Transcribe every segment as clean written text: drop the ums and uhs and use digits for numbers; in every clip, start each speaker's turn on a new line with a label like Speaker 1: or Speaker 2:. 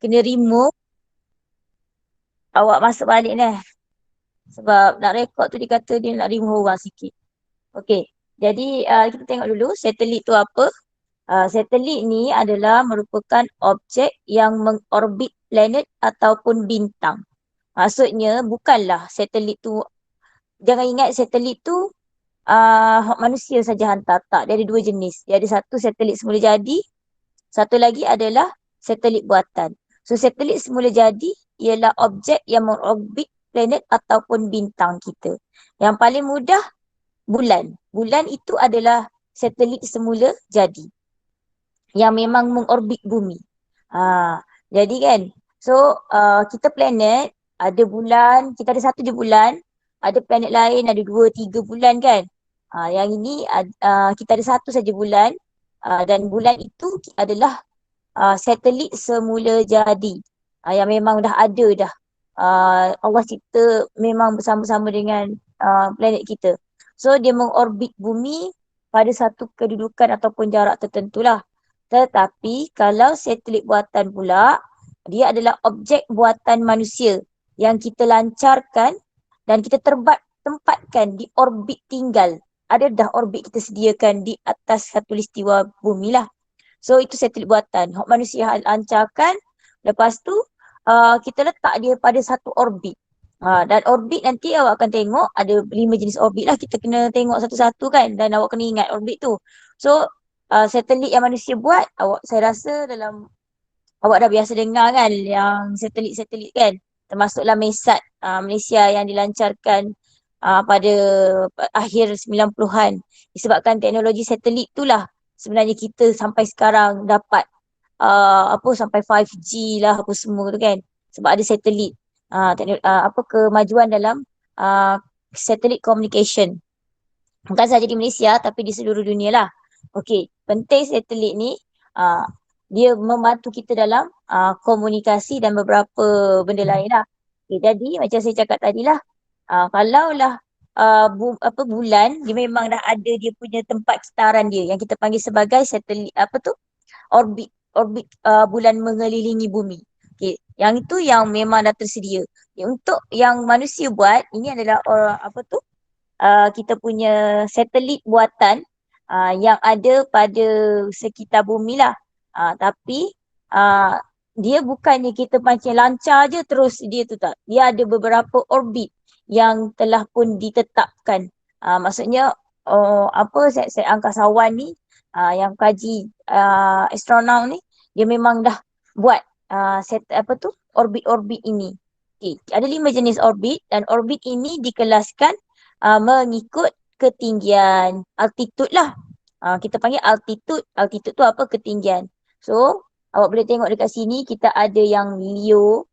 Speaker 1: kena remove. Awak masuk balik ni. Sebab nak rekod tu dia kata dia nak remove orang sikit. Okey. Jadi kita tengok dulu satelit tu apa. Satelit ni adalah merupakan objek yang mengorbit planet ataupun bintang. Maksudnya bukanlah satelit tu, jangan ingat satelit tu manusia saja hantar. Tak, dia ada dua jenis. Dia ada satu satelit semula jadi, satu lagi adalah satelit buatan. So satelit semula jadi ialah objek yang mengorbit planet ataupun bintang kita. Yang paling mudah bulan. Bulan itu adalah satelit semula jadi yang memang mengorbit bumi. Jadi kan, so kita planet, ada bulan, kita ada satu je bulan, ada planet lain, ada 2-3 bulan kan. Yang ini kita ada satu saja bulan, dan bulan itu adalah satelit semula jadi, yang memang dah ada dah. Allah cipta memang bersama-sama dengan planet kita. So dia mengorbit bumi pada satu kedudukan ataupun jarak tertentu lah. Tetapi kalau satelit buatan pula, dia adalah objek buatan manusia yang kita lancarkan dan kita tempatkan di orbit tinggal. Ada dah orbit kita sediakan di atas khatulistiwa bumi lah. So itu satelit buatan. Hak manusia lancarkan, lepas tu kita letak dia pada satu orbit. Dan orbit nanti awak akan tengok ada 5 jenis orbit lah. Kita kena tengok satu-satu kan, dan awak kena ingat orbit tu. So satelit yang manusia buat, saya rasa dalam awak dah biasa dengar kan yang satelit-satelit kan. Termasuklah MESAT Malaysia yang dilancarkan pada akhir 90-an. Disebabkan teknologi satelit itulah sebenarnya kita sampai sekarang dapat sampai 5G lah apa semua tu kan. Sebab ada satelit. Kemajuan dalam satellite communication. Bukan sahaja di Malaysia tapi di seluruh dunia lah. Okey, penting satelit ni dia membantu kita dalam komunikasi dan beberapa benda lain lah. Okay, jadi macam saya cakap tadi lah, kalaulah bulan dia memang dah ada dia punya tempat kitaran dia yang kita panggil sebagai satelit orbit bulan mengelilingi bumi. Okay, yang itu yang memang dah tersedia. Untuk yang manusia buat, ini adalah kita punya satelit buatan yang ada pada sekitar bumi lah. Tapi dia bukannya kita macam lancar je terus dia tu tak. Dia ada beberapa orbit yang telah pun ditetapkan. Maksudnya set angkasawan ni yang kaji astronaut ni, dia memang dah buat orbit-orbit ini. Okay. Ada 5 jenis orbit dan orbit ini dikelaskan mengikut ketinggian, altitude lah. Kita panggil altitude. Altitude tu apa? Ketinggian. So, awak boleh tengok dekat sini kita ada yang LEO,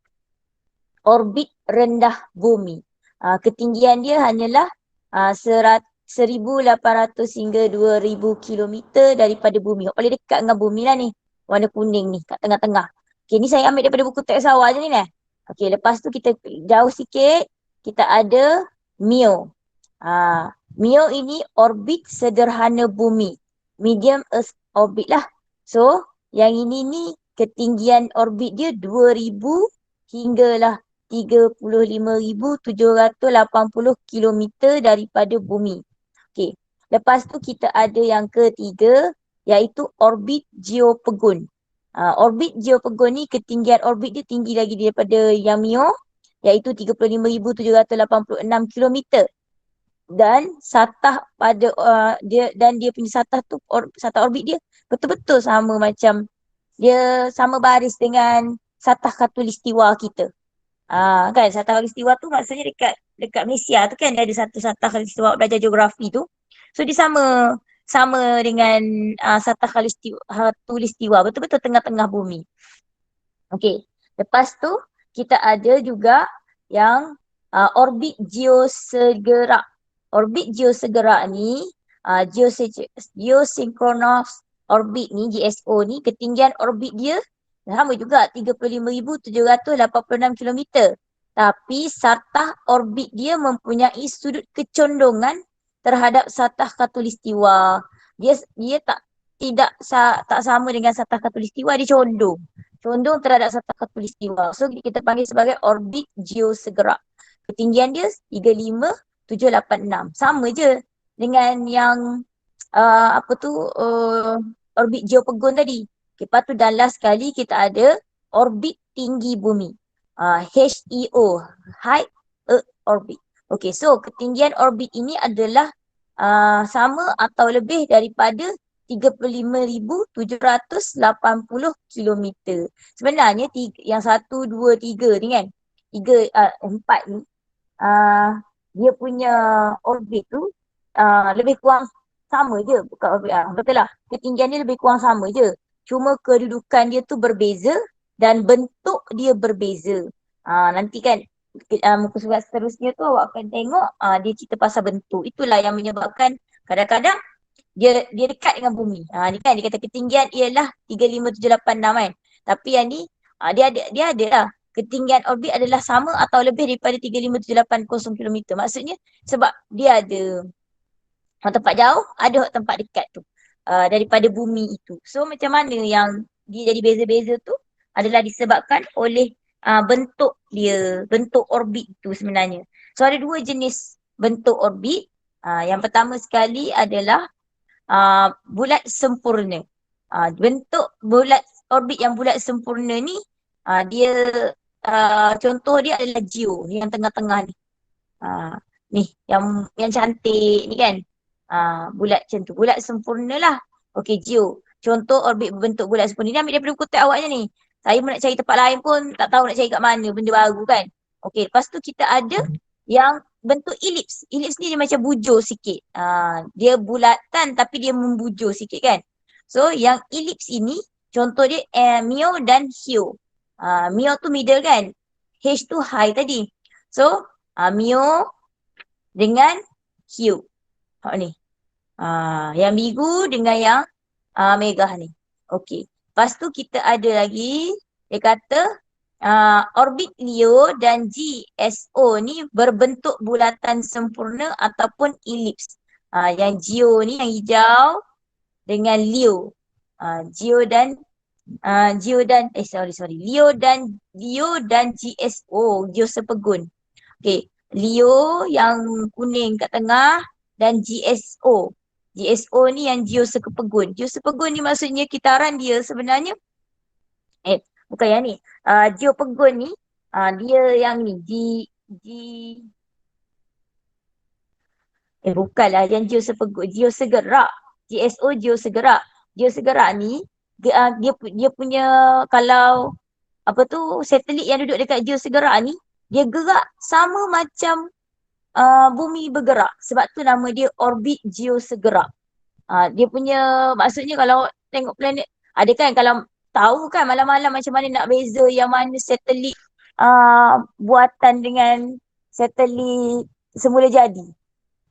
Speaker 1: orbit rendah bumi. Ketinggian dia hanyalah 1,800 hingga 2,000 kilometer daripada bumi. Awak boleh dekat dengan bumi lah ni. Warna kuning ni kat tengah-tengah. Okay, ni saya ambil daripada buku teks awal je ni. Okay, lepas tu kita jauh sikit, kita ada MEO. MEO ini orbit sederhana bumi. Medium Earth orbit lah. So, yang ini ni ketinggian orbit dia 2,000 hinggalah 35,780 kilometer daripada bumi. Okay. Lepas tu kita ada yang ketiga iaitu orbit geopegun. Orbit geopegun ni ketinggian orbit dia tinggi lagi daripada yang MEO iaitu 35,786 kilometer. Dan satah pada dia punya satah tu satah orbit dia betul-betul sama macam dia sama baris dengan satah khatulistiwa kita. Kan satah khatulistiwa tu maksudnya dekat Malaysia tu kan ada satu satah khatulistiwa, belajar geografi tu. So dia sama dengan satah khatulistiwa betul-betul tengah-tengah bumi. Okey, lepas tu kita ada juga yang orbit geosegerak. Orbit geosegerak ni, geosynchronous orbit ni, GSO ni, ketinggian orbit dia sama juga 35,786 kilometer. Tapi satah orbit dia mempunyai sudut kecondongan terhadap satah khatulistiwa. Dia tak sama dengan satah khatulistiwa, dia condong. condong terhadap satu khatulistiwa. So kita panggil sebagai orbit geosegerak. Ketinggian dia 35,786. Sama je dengan yang apa tu orbit geopegon tadi. Okay, lepas tu dan last sekali kita ada orbit tinggi bumi. HEO, High Earth Orbit. Okay, so ketinggian orbit ini adalah sama atau lebih daripada 35,780 kilometer. Sebenarnya yang 1, 2, 3 ni kan, 4 ni, dia punya orbit tu lebih kurang sama je. Bukan orbit, betul lah. Ketinggian dia lebih kurang sama je. Cuma kedudukan dia tu berbeza dan bentuk dia berbeza. Nanti kan muka surat seterusnya tu awak akan tengok dia cerita pasal bentuk. Itulah yang menyebabkan kadang-kadang dia dekat dengan bumi. Ni kan dia kata ketinggian ialah 35,786 kan. Tapi yang ni dia ada lah. Ketinggian orbit adalah sama atau lebih daripada 35,780 kilometer. Maksudnya sebab dia ada tempat jauh, ada tempat dekat tu. Daripada bumi itu. So macam mana yang dia jadi beza-beza tu adalah disebabkan oleh bentuk dia, bentuk orbit tu sebenarnya. So ada dua jenis bentuk orbit. Yang pertama sekali adalah bulat sempurna. Bentuk bulat orbit yang bulat sempurna ni dia contoh dia adalah geo yang tengah-tengah ni. Ni yang cantik ni kan. Bulat macam tu. Bulat sempurna lah. Okey, geo. Contoh orbit berbentuk bulat sempurna. Ni ambil daripada buku teks awaknya ni. Saya pun nak cari tempat lain pun tak tahu nak cari kat mana. Benda baru kan. Okey, lepas tu kita ada yang bentuk elips. Elips ni dia macam bujur sikit. Dia bulatan tapi dia membujur sikit kan. So yang elips ini contoh dia Mio dan Hio. Mio tu middle kan. H tu high tadi. So Mio dengan Hio. Ni. Yang biru dengan yang megah ni. Okey. Lepas tu kita ada lagi dia kata orbit Leo dan GSO ni berbentuk bulatan sempurna ataupun elips. Yang Geo ni yang hijau dengan Leo. Geo dan Leo dan GSO, geosepegun. Okey, Leo yang kuning kat tengah dan GSO. GSO ni yang geosepegun. Geosepegun ni maksudnya kitaran dia sebenarnya bukan yang ni. Geopegun ni dia yang ni bukanlah yang geosegerak. GSO geosegerak. Geosegerak ni dia punya kalau apa tu satelit yang duduk dekat geosegerak ni dia gerak sama macam bumi bergerak. Sebab tu nama dia orbit geosegerak. Dia punya maksudnya kalau tengok planet ada kan kalau tahu kan malam-malam macam mana nak beza yang mana satelit buatan dengan satelit semula jadi.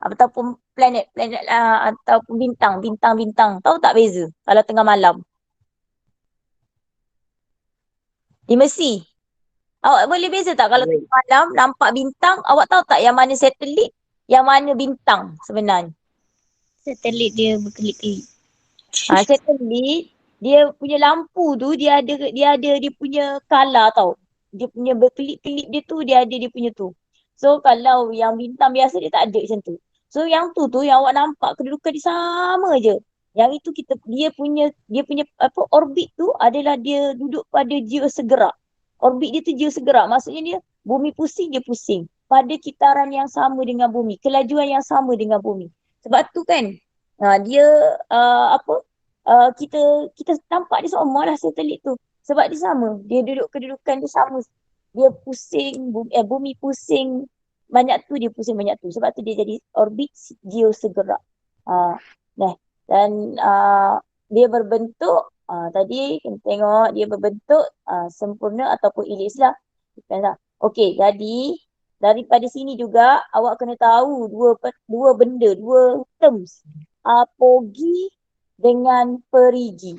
Speaker 1: Ataupun planet ataupun bintang. Tahu tak beza kalau tengah malam? Di Mesir. Awak boleh beza tak kalau tengah malam nampak bintang, awak tahu tak yang mana satelit, yang mana bintang sebenarnya?
Speaker 2: Satelit dia berkelip-kelip.
Speaker 1: Satelit dia punya lampu tu dia ada dia punya color tau. Dia punya berkelip-kelip dia tu dia ada dia punya tu. So kalau yang bintang biasa dia tak ada macam tu. So yang tu yang awak nampak kedudukan dia sama je. Yang itu dia punya apa orbit tu adalah dia duduk pada geosegerak. Orbit dia tu geosegerak. Maksudnya dia bumi pusing dia pusing pada kitaran yang sama dengan bumi, kelajuan yang sama dengan bumi. Sebab tu kan dia kita nampak dia semua lah satelit tu. Sebab dia sama. Dia duduk kedudukan dia sama. Dia pusing, bumi pusing banyak tu, dia pusing banyak tu. Sebab tu dia jadi orbit geosegerak. Dan dia berbentuk, tadi kita tengok dia berbentuk sempurna ataupun elips lah. Okey, jadi daripada sini juga awak kena tahu dua benda, dua terms. Apogee dengan perigi.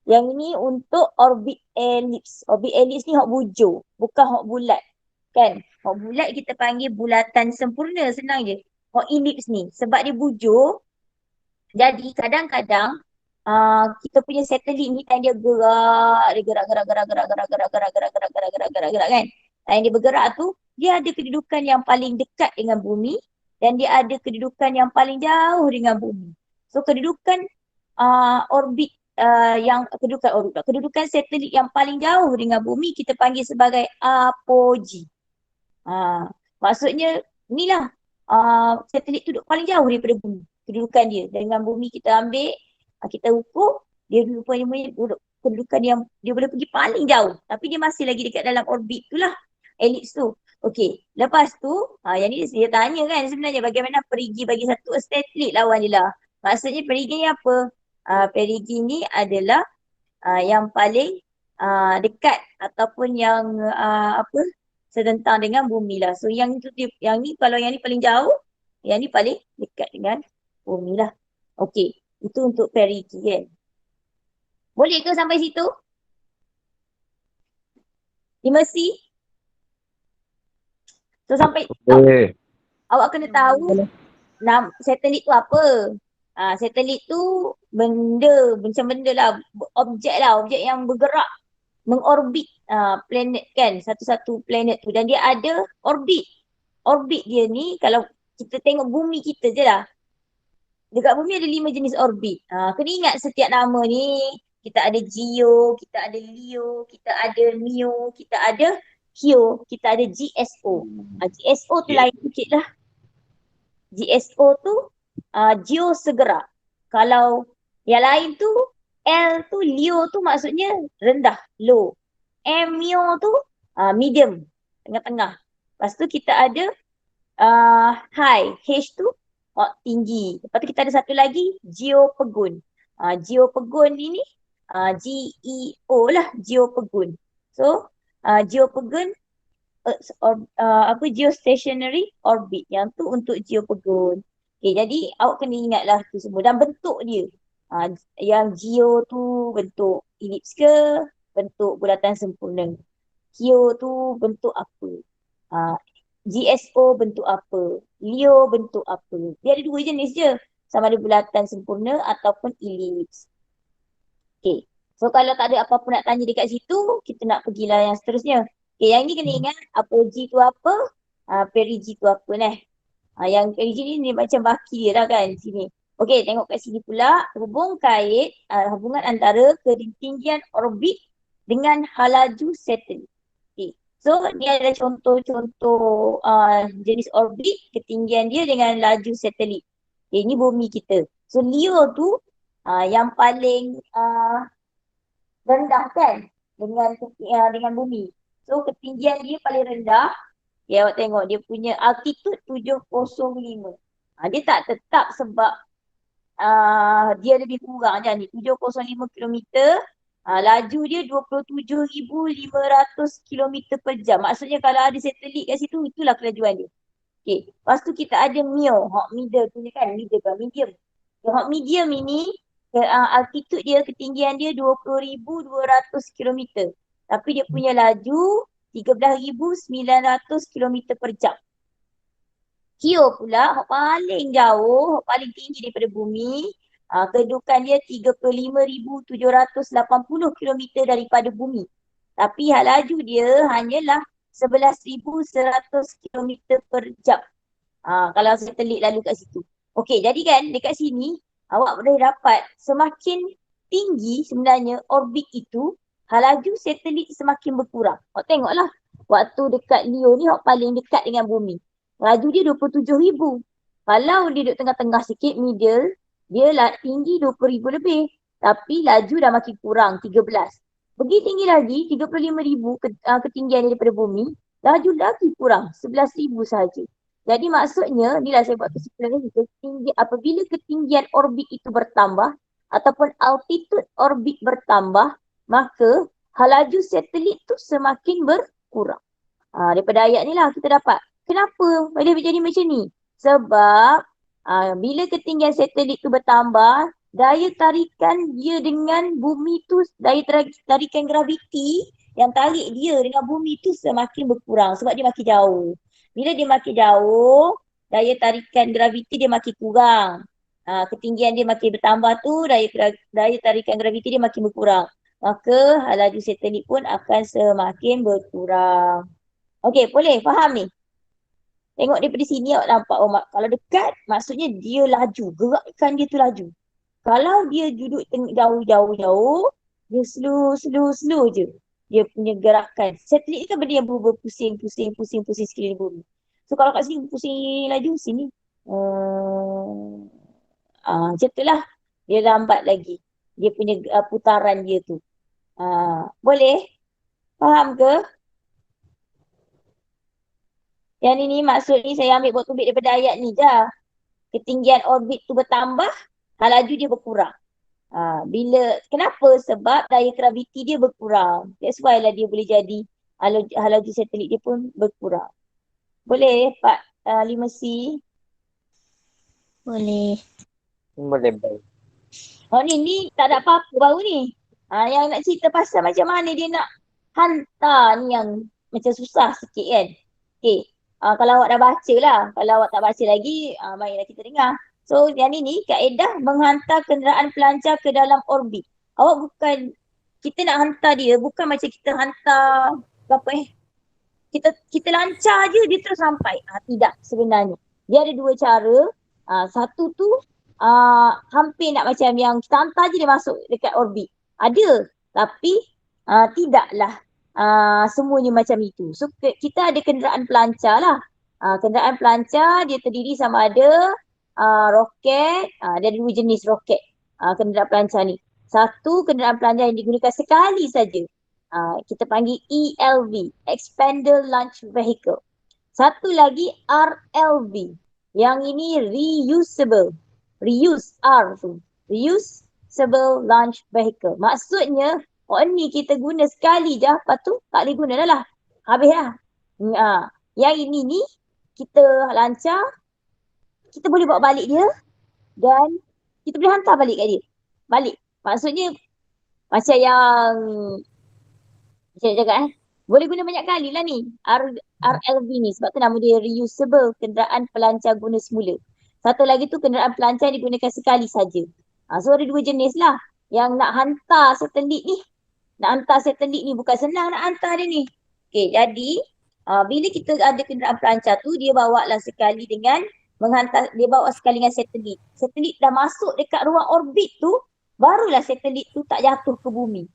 Speaker 1: Yang ini untuk orbit elips. Orbit elips ni hok bujur, bukan hok bulat. Kan? Hok bulat kita panggil bulatan sempurna, senang je. Hok elips ni sebab dia bujur. Jadi kadang-kadang kita punya satelit ni time dia gerak, dia gerak gerak gerak gerak gerak gerak gerak gerak gerak gerak gerak gerak gerak kan. Time dia bergerak tu, dia ada kedudukan yang paling dekat dengan bumi dan dia ada kedudukan yang paling jauh dengan bumi. So kedudukan orbit yang kedudukan satelit yang paling jauh dengan bumi kita panggil sebagai apogee. Maksudnya inilah satelit tu duduk paling jauh daripada bumi. Kedudukan dia dengan bumi kita ambil, kita ukur, dia rupanya duduk kedudukan yang dia boleh pergi paling jauh. Tapi dia masih lagi dekat dalam orbit tu lah. Elips tu. Okey. Lepas tu, yang ni dia tanya kan sebenarnya bagaimana perigi bagi satu satelit lawan dia lah. Maksudnya perigi ni apa? Perigi ni adalah yang paling dekat ataupun yang apa sedentang dengan bumi lah. So yang tu yang ni kalau yang ni paling jauh, yang ni paling dekat dengan bumi lah. Okey, itu untuk perigi kan. Boleh ke sampai situ? Dimensi? So sampai awak kena tahu satelit tu apa. Satelit tu macam benda lah, objek yang bergerak mengorbit planet kan, satu-satu planet tu dan dia ada orbit. Orbit dia ni kalau kita tengok bumi kita je lah. Dekat bumi ada 5 jenis orbit. Kena ingat setiap nama ni. Kita ada Geo, kita ada Leo, kita ada Mio, kita ada Hio, kita ada GSO. GSO tu lain sikit lah. GSO tu Geo segera. Kalau yang lain tu L tu Leo tu maksudnya rendah, low. Mio tu medium, tengah-tengah. Lepas tu kita ada high, H tu tinggi. Lepas tu kita ada satu lagi geopegun. Geopegun ini GEO lah, geopegun. So geopegun geostationary orbit, yang tu untuk geopegun. Okay, jadi awak kena ingatlah tu semua dan bentuk dia. Yang geo tu bentuk elips ke bentuk bulatan sempurna. Hio tu bentuk apa? GSO bentuk apa? Leo bentuk apa? Dia ada 2 jenis je. Sama ada bulatan sempurna ataupun elips. Okay. So kalau tak ada apa-apa nak tanya dekat situ, kita nak pergilah yang seterusnya. Okay, yang ni kena ingat apogee tu apa, perigi tu apa neh. Yang perigi ni macam baki dia lah kan sini. Okay, tengok kat sini pula. Hubungan antara ketinggian orbit dengan halaju satelit. Okay. So, ni adalah contoh-contoh jenis orbit, ketinggian dia dengan laju satelit. Okay, ini bumi kita. So, Leo tu yang paling rendah kan dengan bumi. So, ketinggian dia paling rendah. Ya, awak tengok dia punya altitude 705. Dia tak tetap sebab dia lebih kurang je ni. 705 kilometer. Laju dia 27,500 kilometer per jam. Maksudnya kalau ada satelit kat situ, itulah kelajuan dia. Okay. Lepas tu kita ada MIO, hot middle punya kan, medium. Hot medium ini, altitude dia, ketinggian dia 20,200 kilometer. Tapi dia punya laju 13,900 kilometer per jam. Hio pula, paling jauh, paling tinggi daripada bumi. Kedudukan dia 35,780 kilometer daripada bumi. Tapi laju dia hanyalah 11,100 kilometer per jam. Kalau satelit lalu kat situ. Okey, jadi kan dekat sini awak boleh dapat semakin tinggi sebenarnya orbit itu, laju satelit semakin berkurang. Awak tengoklah, waktu dekat Leo ni paling dekat dengan bumi. Laju dia 27,000. Kalau dia duduk tengah-tengah sikit, middle, dia tinggi 20,000 lebih. Tapi laju dah makin kurang, 13. Pergi tinggi lagi, 35,000 ketinggian daripada bumi, laju lagi kurang, 11,000 sahaja. Jadi maksudnya, inilah saya buat kesimpulan ni, apabila ketinggian orbit itu bertambah, ataupun altitude orbit bertambah, maka laju satelit tu semakin berkurang. Daripada ayat ni lah kita dapat. Kenapa boleh jadi macam ni? Sebab bila ketinggian satelit tu bertambah, daya tarikan dia dengan bumi tu, daya tarikan graviti yang tarik dia dengan bumi tu semakin berkurang sebab dia makin jauh. Bila dia makin jauh, daya tarikan graviti dia makin kurang. ketinggian dia makin bertambah tu, daya tarikan graviti dia makin berkurang. Maka laju satelit pun akan semakin berkurang. Okey, boleh faham ni? Tengok daripada sini awak nampak, oh, kalau dekat maksudnya dia laju, gerakan dia tu laju. Kalau dia duduk jauh-jauh-jauh, dia slow je. Dia punya gerakan. Satelit ni kan benda yang berpusing-pusing sekeliling bumi. So kalau kat sini pusing laju, sini. Macam tu lah. Dia lambat lagi. Dia punya putaran dia tu. Boleh? Faham ke? Yang ini maksud ni saya ambil buat tubik daripada ayat ni je. Ketinggian orbit tu bertambah, laju dia berkurang. Kenapa? Sebab daya graviti dia berkurang. That's why lah dia boleh jadi laju satelit dia pun berkurang. Boleh Pak Limasi?
Speaker 2: Boleh.
Speaker 3: Boleh, baik.
Speaker 1: Oh ni tak ada apa-apa baru ni. Yang nak cerita pasal macam mana dia nak hantar ni yang macam susah sikit kan. Okay. Kalau awak dah baca lah. Kalau awak tak baca lagi, mainlah kita dengar. So yang ni kaedah menghantar kenderaan pelancar ke dalam orbit. Awak bukan, kita nak hantar dia bukan macam kita hantar kita lancar je dia terus sampai. Tidak sebenarnya. Dia ada dua cara. Satu tu hampir nak macam yang kita hantar je dia masuk dekat orbit. Ada. Tapi tidaklah semuanya macam itu. So kita ada kenderaan pelancar lah. Kenderaan pelancar dia terdiri sama ada roket. Dia ada dua jenis roket kenderaan pelancar ni. Satu kenderaan pelancar yang digunakan sekali saja. Kita panggil ELV, Expander Launch Vehicle. Satu lagi RLV. Yang ini reusable. Reusable Launch Vehicle. Maksudnya, ni kita guna sekali je, lepas tu tak boleh guna dah lah. Habis lah. Yang ini ni, kita lancar, kita boleh bawa balik dia dan kita boleh hantar balik kat dia. Balik. Maksudnya, macam yang saya cakap boleh guna banyak kali lah ni RLV ni sebab tu nama dia reusable, kenderaan pelancar guna semula. Satu lagi tu kenderaan pelancar digunakan sekali saja. So ada dua jenis lah. Yang nak hantar satelit ni bukan senang nak hantar dia ni. Okay, jadi bila kita ada kenderaan pelancar tu dia bawa lah sekali dengan dia bawa sekali dengan satelit. Satelit dah masuk dekat ruang orbit tu, barulah satelit tu tak jatuh ke bumi.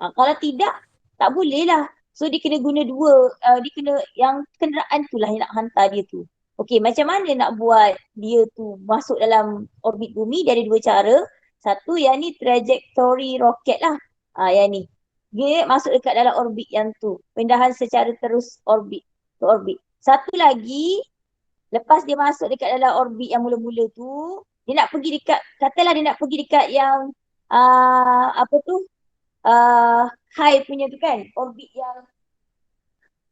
Speaker 1: Kalau tidak, tak boleh lah. So dia kena guna dua, dia kena yang kenderaan tu lah yang nak hantar dia tu. Okey, macam mana nak buat dia tu masuk dalam orbit bumi? Dia ada dua cara. Satu yang ni trajectory rocket lah. Yang ni. Dia masuk dekat dalam orbit yang tu. Pindahan secara terus orbit ke orbit. Satu lagi, lepas dia masuk dekat dalam orbit yang mula-mula tu, dia nak pergi dekat, katalah dia nak pergi dekat yang apa tu? High punya tu kan, orbit yang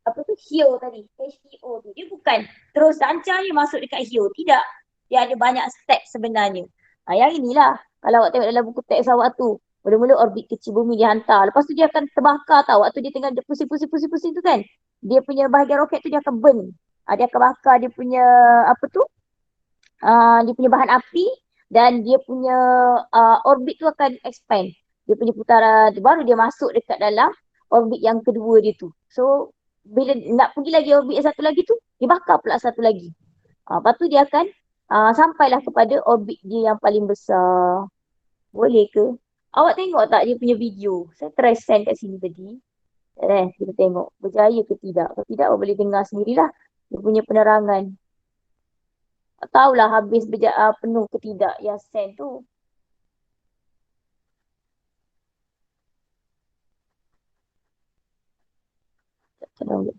Speaker 1: apa tu, HEO tadi, HEO tu. Dia bukan terus lancarnya masuk dekat HEO, tidak. Dia ada banyak step sebenarnya. Yang inilah, kalau awak tengok dalam buku teks awak tu, mula-mula orbit kecil bumi dihantar. Lepas tu dia akan terbakar tau, waktu dia tengah pusing-pusing tu kan. Dia punya bahagian roket tu dia akan burn. Dia akan bakar dia punya apa tu, dia punya bahan api dan dia punya orbit tu akan expand. Dia punya putaran baru dia masuk dekat dalam orbit yang kedua dia tu. So bila nak pergi lagi orbit yang satu lagi tu, dia bakar pula satu lagi. Lepas tu dia akan sampailah kepada orbit dia yang paling besar. Boleh ke? Awak tengok tak dia punya video? Saya try send kat sini tadi. Kita tengok berjaya ke tidak. Kalau tidak awak boleh dengar sendirilah dia punya penerangan. Tak tahulah habis penuh ke tidak yang send tu. Tolong.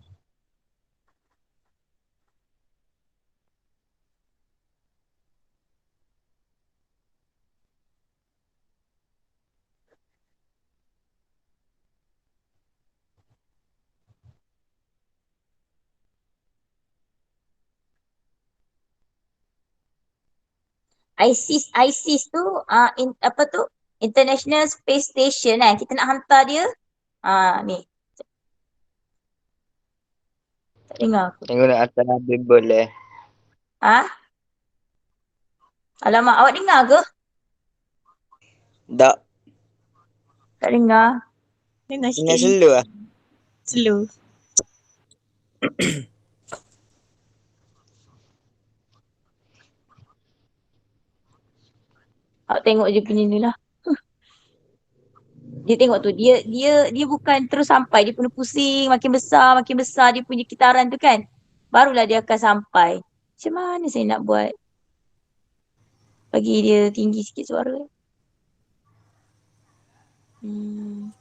Speaker 1: ISIS tu apa tu? International Space Station kan. Kita nak hantar dia. Ni. Tak dengar aku.
Speaker 3: Tengok nak hantar Habib boleh.
Speaker 1: Ah, Alamak, awak dengar ke?
Speaker 3: Tak.
Speaker 1: Tak dengar.
Speaker 2: Dengar
Speaker 3: Ingat
Speaker 2: sikit.
Speaker 3: slow lah.
Speaker 2: Slow.
Speaker 1: Awak tengok je punya ni lah. Dia tengok tu, dia bukan terus sampai, dia punya pusing makin besar dia punya kitaran tu kan. Barulah dia akan sampai. Macam mana saya nak buat? Bagi dia tinggi sikit suara. Hmm.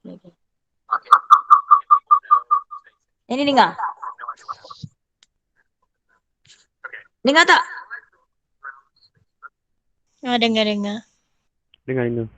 Speaker 1: Okay. Ini dengar? Dengar tak?
Speaker 2: Dengar.
Speaker 3: Dengar itu.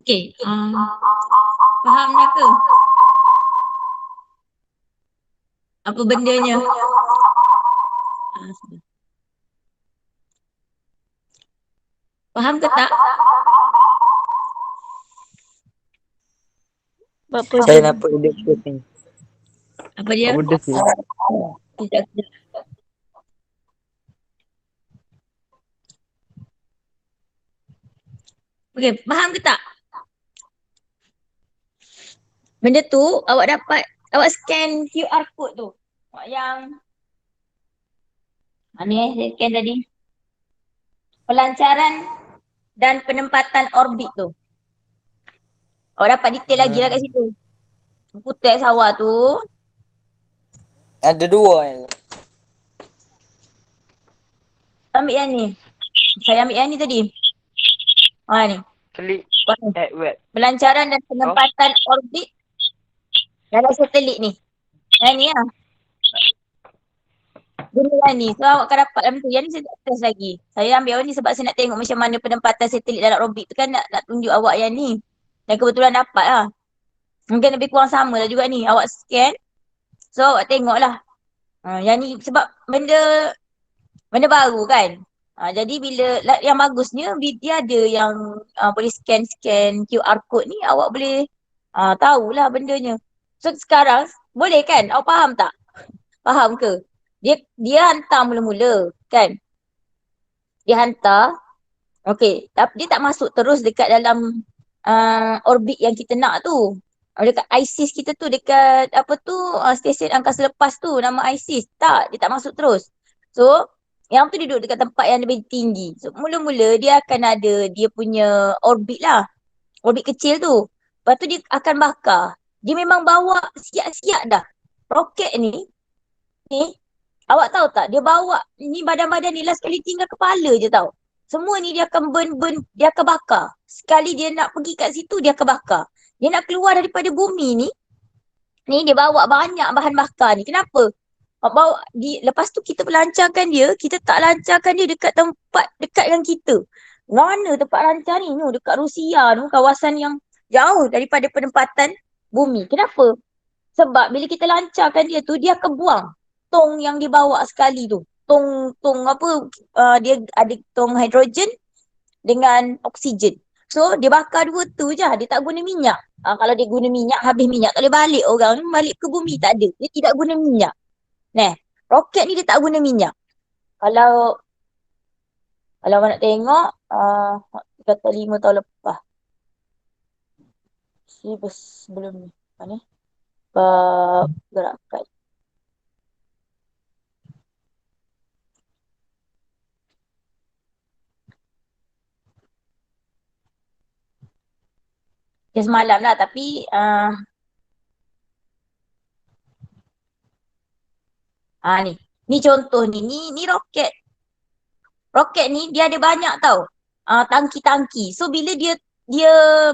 Speaker 1: Okay. Faham dah ke? Apa bendanya? Sudah. Faham ke tak?
Speaker 2: Apa
Speaker 3: Saya
Speaker 2: tu?
Speaker 3: nampak dia kot ni.
Speaker 1: Apa dia?
Speaker 3: Apa benda sih?
Speaker 1: Kejap, kejap. Okey, faham ke tak? Benda tu awak dapat, awak scan QR code tu. Awak yang mana saya scan tadi? Pelancaran dan penempatan orbit tu. Awak dapat detail lagi lah kat situ. Buku teks awak tu.
Speaker 3: Ada dua yang.
Speaker 1: Ambil yang ni. Saya ambil yang ni tadi. Ni.
Speaker 3: Klik
Speaker 1: Ni.
Speaker 3: add web.
Speaker 1: Pelancaran dan penempatan orbit dalam satelit ni. Yang ni lah. Benda yang ni. So awak akan dapat dalam tu. Yang ni saya tak test lagi. Saya ambil yang ni sebab saya nak tengok macam mana penempatan satelit dalam orbit tu kan nak tunjuk awak yang ni. Dan kebetulan dapat lah. Mungkin lebih kurang sama lah juga ni. Awak scan. So awak tengok lah. Yang ni sebab benda baru kan. Jadi bila yang bagusnya dia ada yang boleh scan QR code ni awak boleh tahulah bendanya. So sekarang boleh kan? Awak faham tak? Faham ke? Dia hantar mula-mula kan? Dia hantar. Okey, tapi dia tak masuk terus dekat dalam orbit yang kita nak tu. Dekat ISIS kita tu, dekat apa tu, stesen angkasa lepas tu, nama ISIS. Tak, dia tak masuk terus. So, yang tu duduk dekat tempat yang lebih tinggi. So, mula-mula dia akan ada dia punya orbit lah. Orbit kecil tu. Lepas tu dia akan bakar. Dia memang bawa siap-siap dah. Roket ni, awak tahu tak, dia bawa ni badan-badan ni last sekali tinggal kepala je tau. Semua ni dia akan burn, dia akan bakar. Sekali dia nak pergi kat situ, dia akan bakar. Dia nak keluar daripada bumi ni dia bawa banyak bahan bakar ni. Kenapa? Lepas tu kita lancarkan dia, kita tak lancarkan dia dekat tempat dekat dengan kita. Mana tempat lancar ni? Dekat Rusia tu, kawasan yang jauh daripada penempatan bumi. Kenapa? Sebab bila kita lancarkan dia tu, dia akan buang tong yang dibawa sekali tu. Tong apa, dia ada tong hidrogen dengan oksigen. So, dia bakar dua tu je. Dia tak guna minyak. Kalau dia guna minyak, habis minyak. Tak boleh balik orang. Balik ke bumi tak ada. Dia tidak guna minyak. Roket ni dia tak guna minyak. Kalau nak tengok, kata 5 tahun lepas. Sebelum ni. Apa ni? Gerakan. Dia semalam lah tapi ni contoh ni roket. Roket ni dia ada banyak tau. Tangki-tangki. So bila dia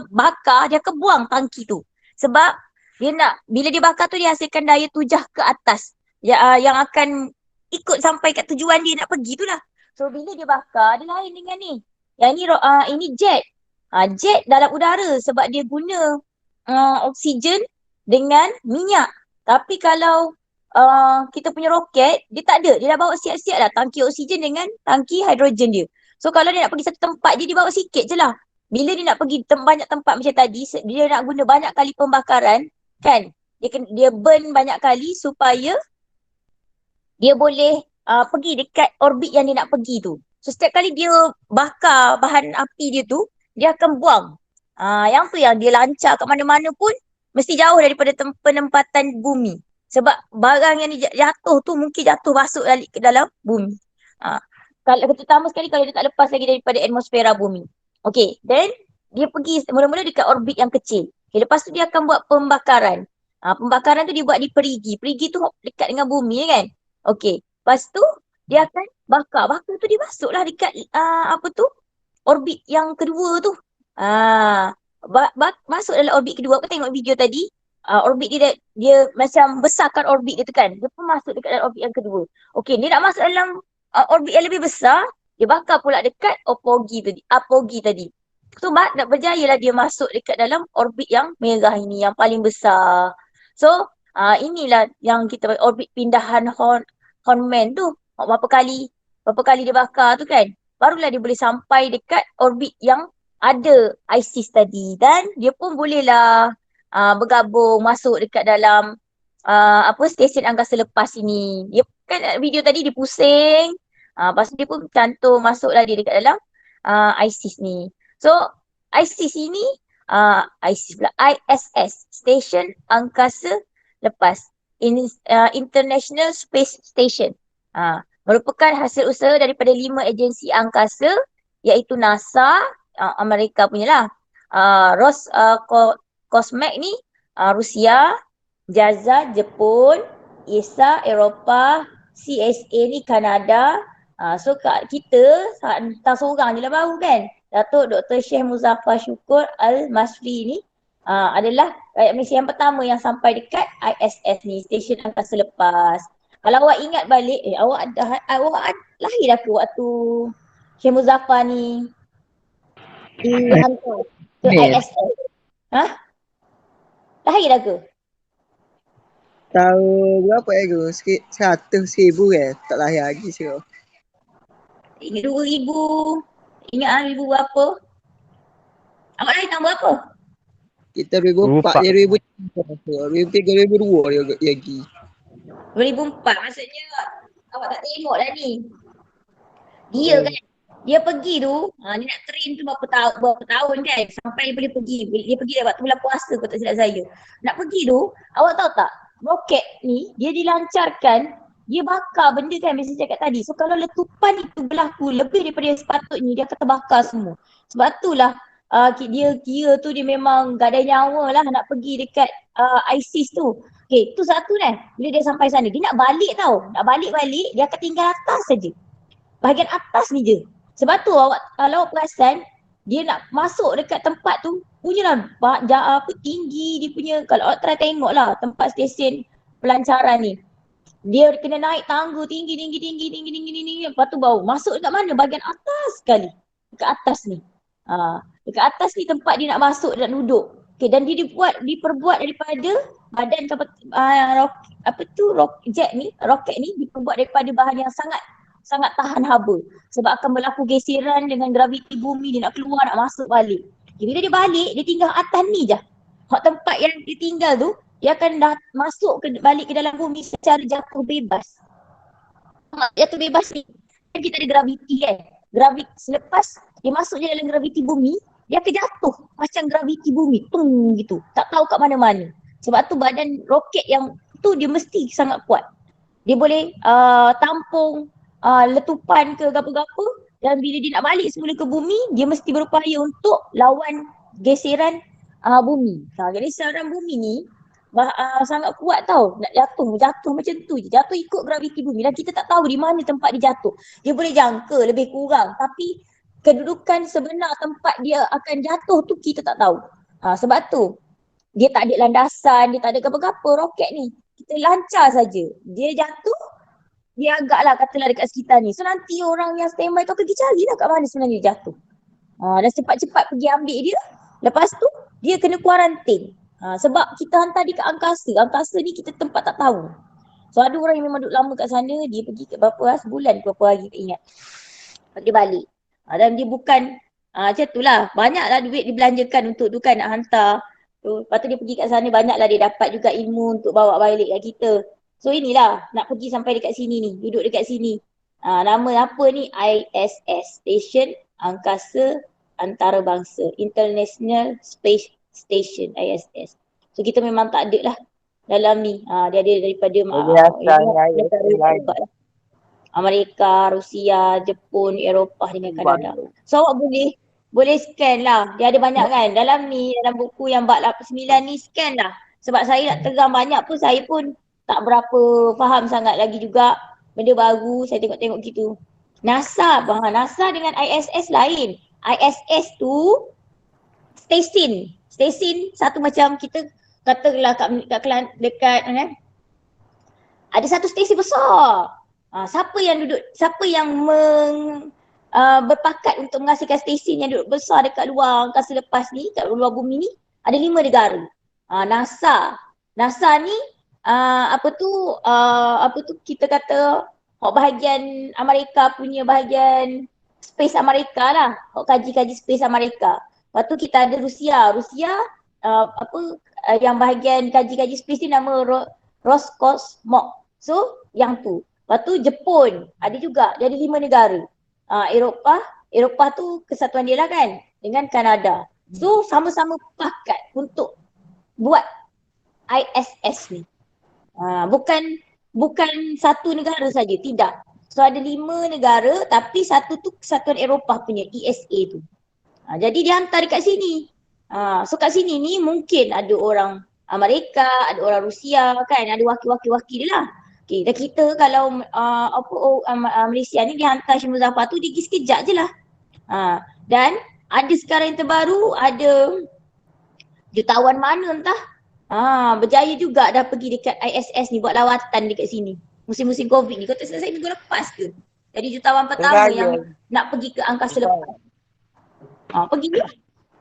Speaker 1: bakar, dia akan buang tangki tu. Sebab dia nak, bila dia bakar tu dia hasilkan daya tujah ke atas. Yang akan ikut sampai kat tujuan dia nak pergi tu lah. So bila dia bakar, dia lain dengan ni. Yang ni ini jet. Jet dalam udara sebab dia guna oksigen dengan minyak. Tapi kalau kita punya roket, dia tak ada. Dia dah bawa siap-siap dah tangki oksigen dengan tangki hidrogen dia. So kalau dia nak pergi satu tempat, dia bawa sikit je lah. Bila dia nak pergi banyak tempat macam tadi, dia nak guna banyak kali pembakaran, kan? Dia burn banyak kali supaya dia boleh pergi dekat orbit yang dia nak pergi tu. So setiap kali dia bakar bahan api dia tu, dia akan buang. Yang tu yang dia lancar kat mana-mana pun mesti jauh daripada penempatan bumi. Sebab barang yang jatuh tu mungkin jatuh masuk balik ke dalam bumi. Kalau terutama sekali kalau dia tak lepas lagi daripada atmosfera bumi. Okay, then dia pergi mula-mula dekat orbit yang kecil. Okay, lepas tu dia akan buat pembakaran. Pembakaran tu dia buat di perigi. Perigi tu dekat dengan bumi kan. Okay, lepas tu dia akan bakar. Bakar tu dia masuklah dekat orbit yang kedua tu. Masuk dalam orbit kedua. Aku tengok video tadi. Orbit dia macam besarkan orbit dia tu kan. Dia pun masuk dekat dalam orbit yang kedua. Okay, dia nak masuk dalam orbit yang lebih besar. Dia bakar pula dekat apogee tadi. So nak berjaya lah dia masuk dekat dalam orbit yang merah ini. Yang paling besar. So inilah yang kita orbit pindahan Hornman tu. Berapa kali dia bakar tu kan. barulah dia boleh sampai dekat orbit yang ada ISIS tadi. Dan dia pun bolehlah bergabung masuk dekat dalam stesen angkasa lepas ini. Dia kan video tadi dia pusing. Lepas tu dia pun cantum masuklah dia dekat dalam ISIS ni. So ISIS ini ISIS pula ISS, Stesen Angkasa Lepas. International Space Station. Merupakan hasil usaha daripada 5 agensi angkasa iaitu NASA, Amerika punya lah. Roscosmos ni Rusia, JAXA Jepun, ESA Eropah, CSA ni Kanada. So kita hantar seorang je lah baru kan. Datuk Dr. Syekh Muzaffar Syukur Al-Masri ni adalah rakyat Malaysia yang pertama yang sampai dekat ISS ni, Stesen Angkasa Lepas. Kalau awak ingat balik, awak lahir dah ke waktu Syekh Muzaffar ni dihantar ke ISS? Lahir dah ke?
Speaker 4: Tahu berapa ego? 100,000 kan? Tak lahir lagi sekarang.
Speaker 1: Ingat 2000. Ingat 2000 berapa? Awak lahir tahun berapa?
Speaker 4: Kita 2004 je 2003, 2002 dia lagi.
Speaker 1: 2004 maksudnya awak tak tengok lah ni. Dia kan, dia pergi tu, dia nak train tu berapa tahun kan sampai dia boleh pergi. Dia pergi dah waktu bulan puasa kalau tak silap saya. Nak pergi tu, awak tahu tak? Roket ni dia dilancarkan, dia bakar benda kan mesti cakap tadi. So kalau letupan itu berlaku lebih daripada yang sepatutnya, dia akan terbakar semua. Sebab itulah dia kira tu dia memang gadai nyawa lah nak pergi dekat ISIS tu. Okay, tu satu kan. Bila dia sampai sana, dia nak balik tau. Nak balik-balik, dia akan tinggal atas saja. Bahagian atas ni je. Sebab tu awak, kalau awak perasan, dia nak masuk dekat tempat tu, punyalah tinggi dia punya. Kalau awak try tengok lah tempat stesen pelancaran ni. Dia kena naik tangga tinggi. Lepas tu baru masuk dekat mana? Bahagian atas sekali. Dekat atas ni. Dekat atas ni tempat dia nak masuk, nak duduk. Okay, dan dia diperbuat daripada badan roket ni diperbuat daripada bahan yang sangat tahan haba. Sebab akan berlaku geseran dengan graviti bumi, dia nak keluar, nak masuk balik. Okay, bila dia balik, dia tinggal atas ni je. Hak tempat yang dia tinggal tu, dia akan dah masuk balik ke dalam bumi secara jatuh bebas. Jatuh bebas ni, kan kita ada graviti kan. Selepas dia masuk je dalam graviti bumi, dia akan jatuh macam graviti bumi, tung gitu. Tak tahu kat mana-mana. Sebab tu badan roket yang tu dia mesti sangat kuat. Dia boleh tampung letupan ke apa-apa, dan bila dia nak balik semula ke bumi, dia mesti berupaya untuk lawan geseran bumi. Jadi geseran bumi ni sangat kuat tau. Nak jatuh macam tu je. Jatuh ikut graviti bumi. Dan kita tak tahu di mana tempat dia jatuh. Dia boleh jangka lebih kurang, tapi kedudukan sebenar tempat dia akan jatuh tu kita tak tahu. Sebab tu dia tak ada landasan, dia tak ada apa-apa roket ni. Kita lancar saja. Dia jatuh, dia agaklah katalah dekat sekitar ni. So nanti orang yang standby tu pergi carilah kat mana sebenarnya dia jatuh. Dan cepat-cepat pergi ambil dia. Lepas tu dia kena kuarantin. Sebab kita hantar dia ke angkasa. Angkasa ni kita tempat tak tahu. So ada orang yang memang duduk lama kat sana, dia pergi ke sebulan ke berapa hari tak ingat. Dia balik. Dan dia bukan macam tu lah. Banyaklah duit dibelanjakan untuk tu kan nak hantar. So, lepas tu dia pergi kat sana, banyaklah dia dapat juga ilmu untuk bawa balik kat kita. So inilah nak pergi sampai dekat sini ni. Duduk dekat sini. Nama apa ni? ISS, Stesen Angkasa Antarabangsa, International Space Station, ISS. So kita memang tak ada lah dalam ni. Dia ada daripada Amerika, Rusia, Jepun, Eropah dengan Kanada. So awak boleh scan lah. Dia ada banyak kan. Dalam buku yang bab 9 ni scan lah. Sebab saya nak terang banyak pun, saya pun tak berapa faham sangat lagi juga. Benda baru saya tengok-tengok gitu. NASA dengan ISS lain. ISS tu stesen satu macam kita katalah dekat ada satu stesen besar. Siapa yang berpakat untuk menghasilkan stesen yang duduk besar dekat luar angkasa lepas ni, kat luar bumi ni, ada 5 negara. NASA ni kita kata bahagian Amerika punya bahagian space Amerika lah. Kaji-kaji space Amerika. Lepas tu kita ada Rusia. Rusia yang bahagian kaji-kaji space ni nama Roscosmos. So yang tu. Lepas tu Jepun ada juga. Jadi 5 negara. Eropah tu kesatuan dia lah kan dengan Kanada. So sama-sama pakat untuk buat ISS ni. Bukan satu negara saja, tidak. So ada 5 negara tapi satu tu kesatuan Eropah punya ESA tu. Jadi dia hantar dekat sini. So kat sini ni mungkin ada orang Amerika, ada orang Rusia kan, ada wakil-wakil dia lah. Okay, dan kita kalau Malaysia ni dia hantar Syed Muzaffar tu dia pergi sekejap je lah. Dan ada sekarang yang terbaru, ada jutawan mana entah berjaya juga dah pergi dekat ISS ni buat lawatan dekat sini. Musim-musim COVID ni. Kau tak selesai minggu lepas ke? Jadi jutawan pertama yang nak pergi ke angkasa lepas. Pergi je.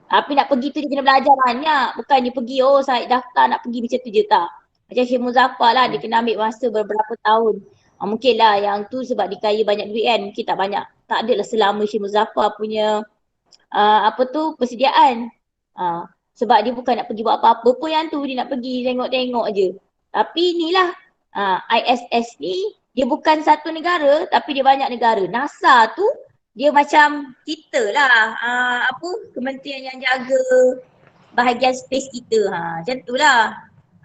Speaker 1: Tapi nak pergi tu dia kena belajar banyak. Bukan dia pergi, saya daftar nak pergi macam tu je, tak. Macam Syed Muzaffar lah, dia kena ambil masa beberapa tahun. Mungkin lah yang tu sebab dia kaya banyak duit kan. Mungkin tak banyak. Tak adalah selama Syed Muzaffar punya persediaan. Sebab dia bukan nak pergi buat apa-apa pun yang tu, dia nak pergi tengok-tengok je. Tapi inilah ISS ni dia bukan satu negara tapi dia banyak negara. NASA tu dia macam kita lah, kementerian yang jaga bahagian space kita. Macam tu lah.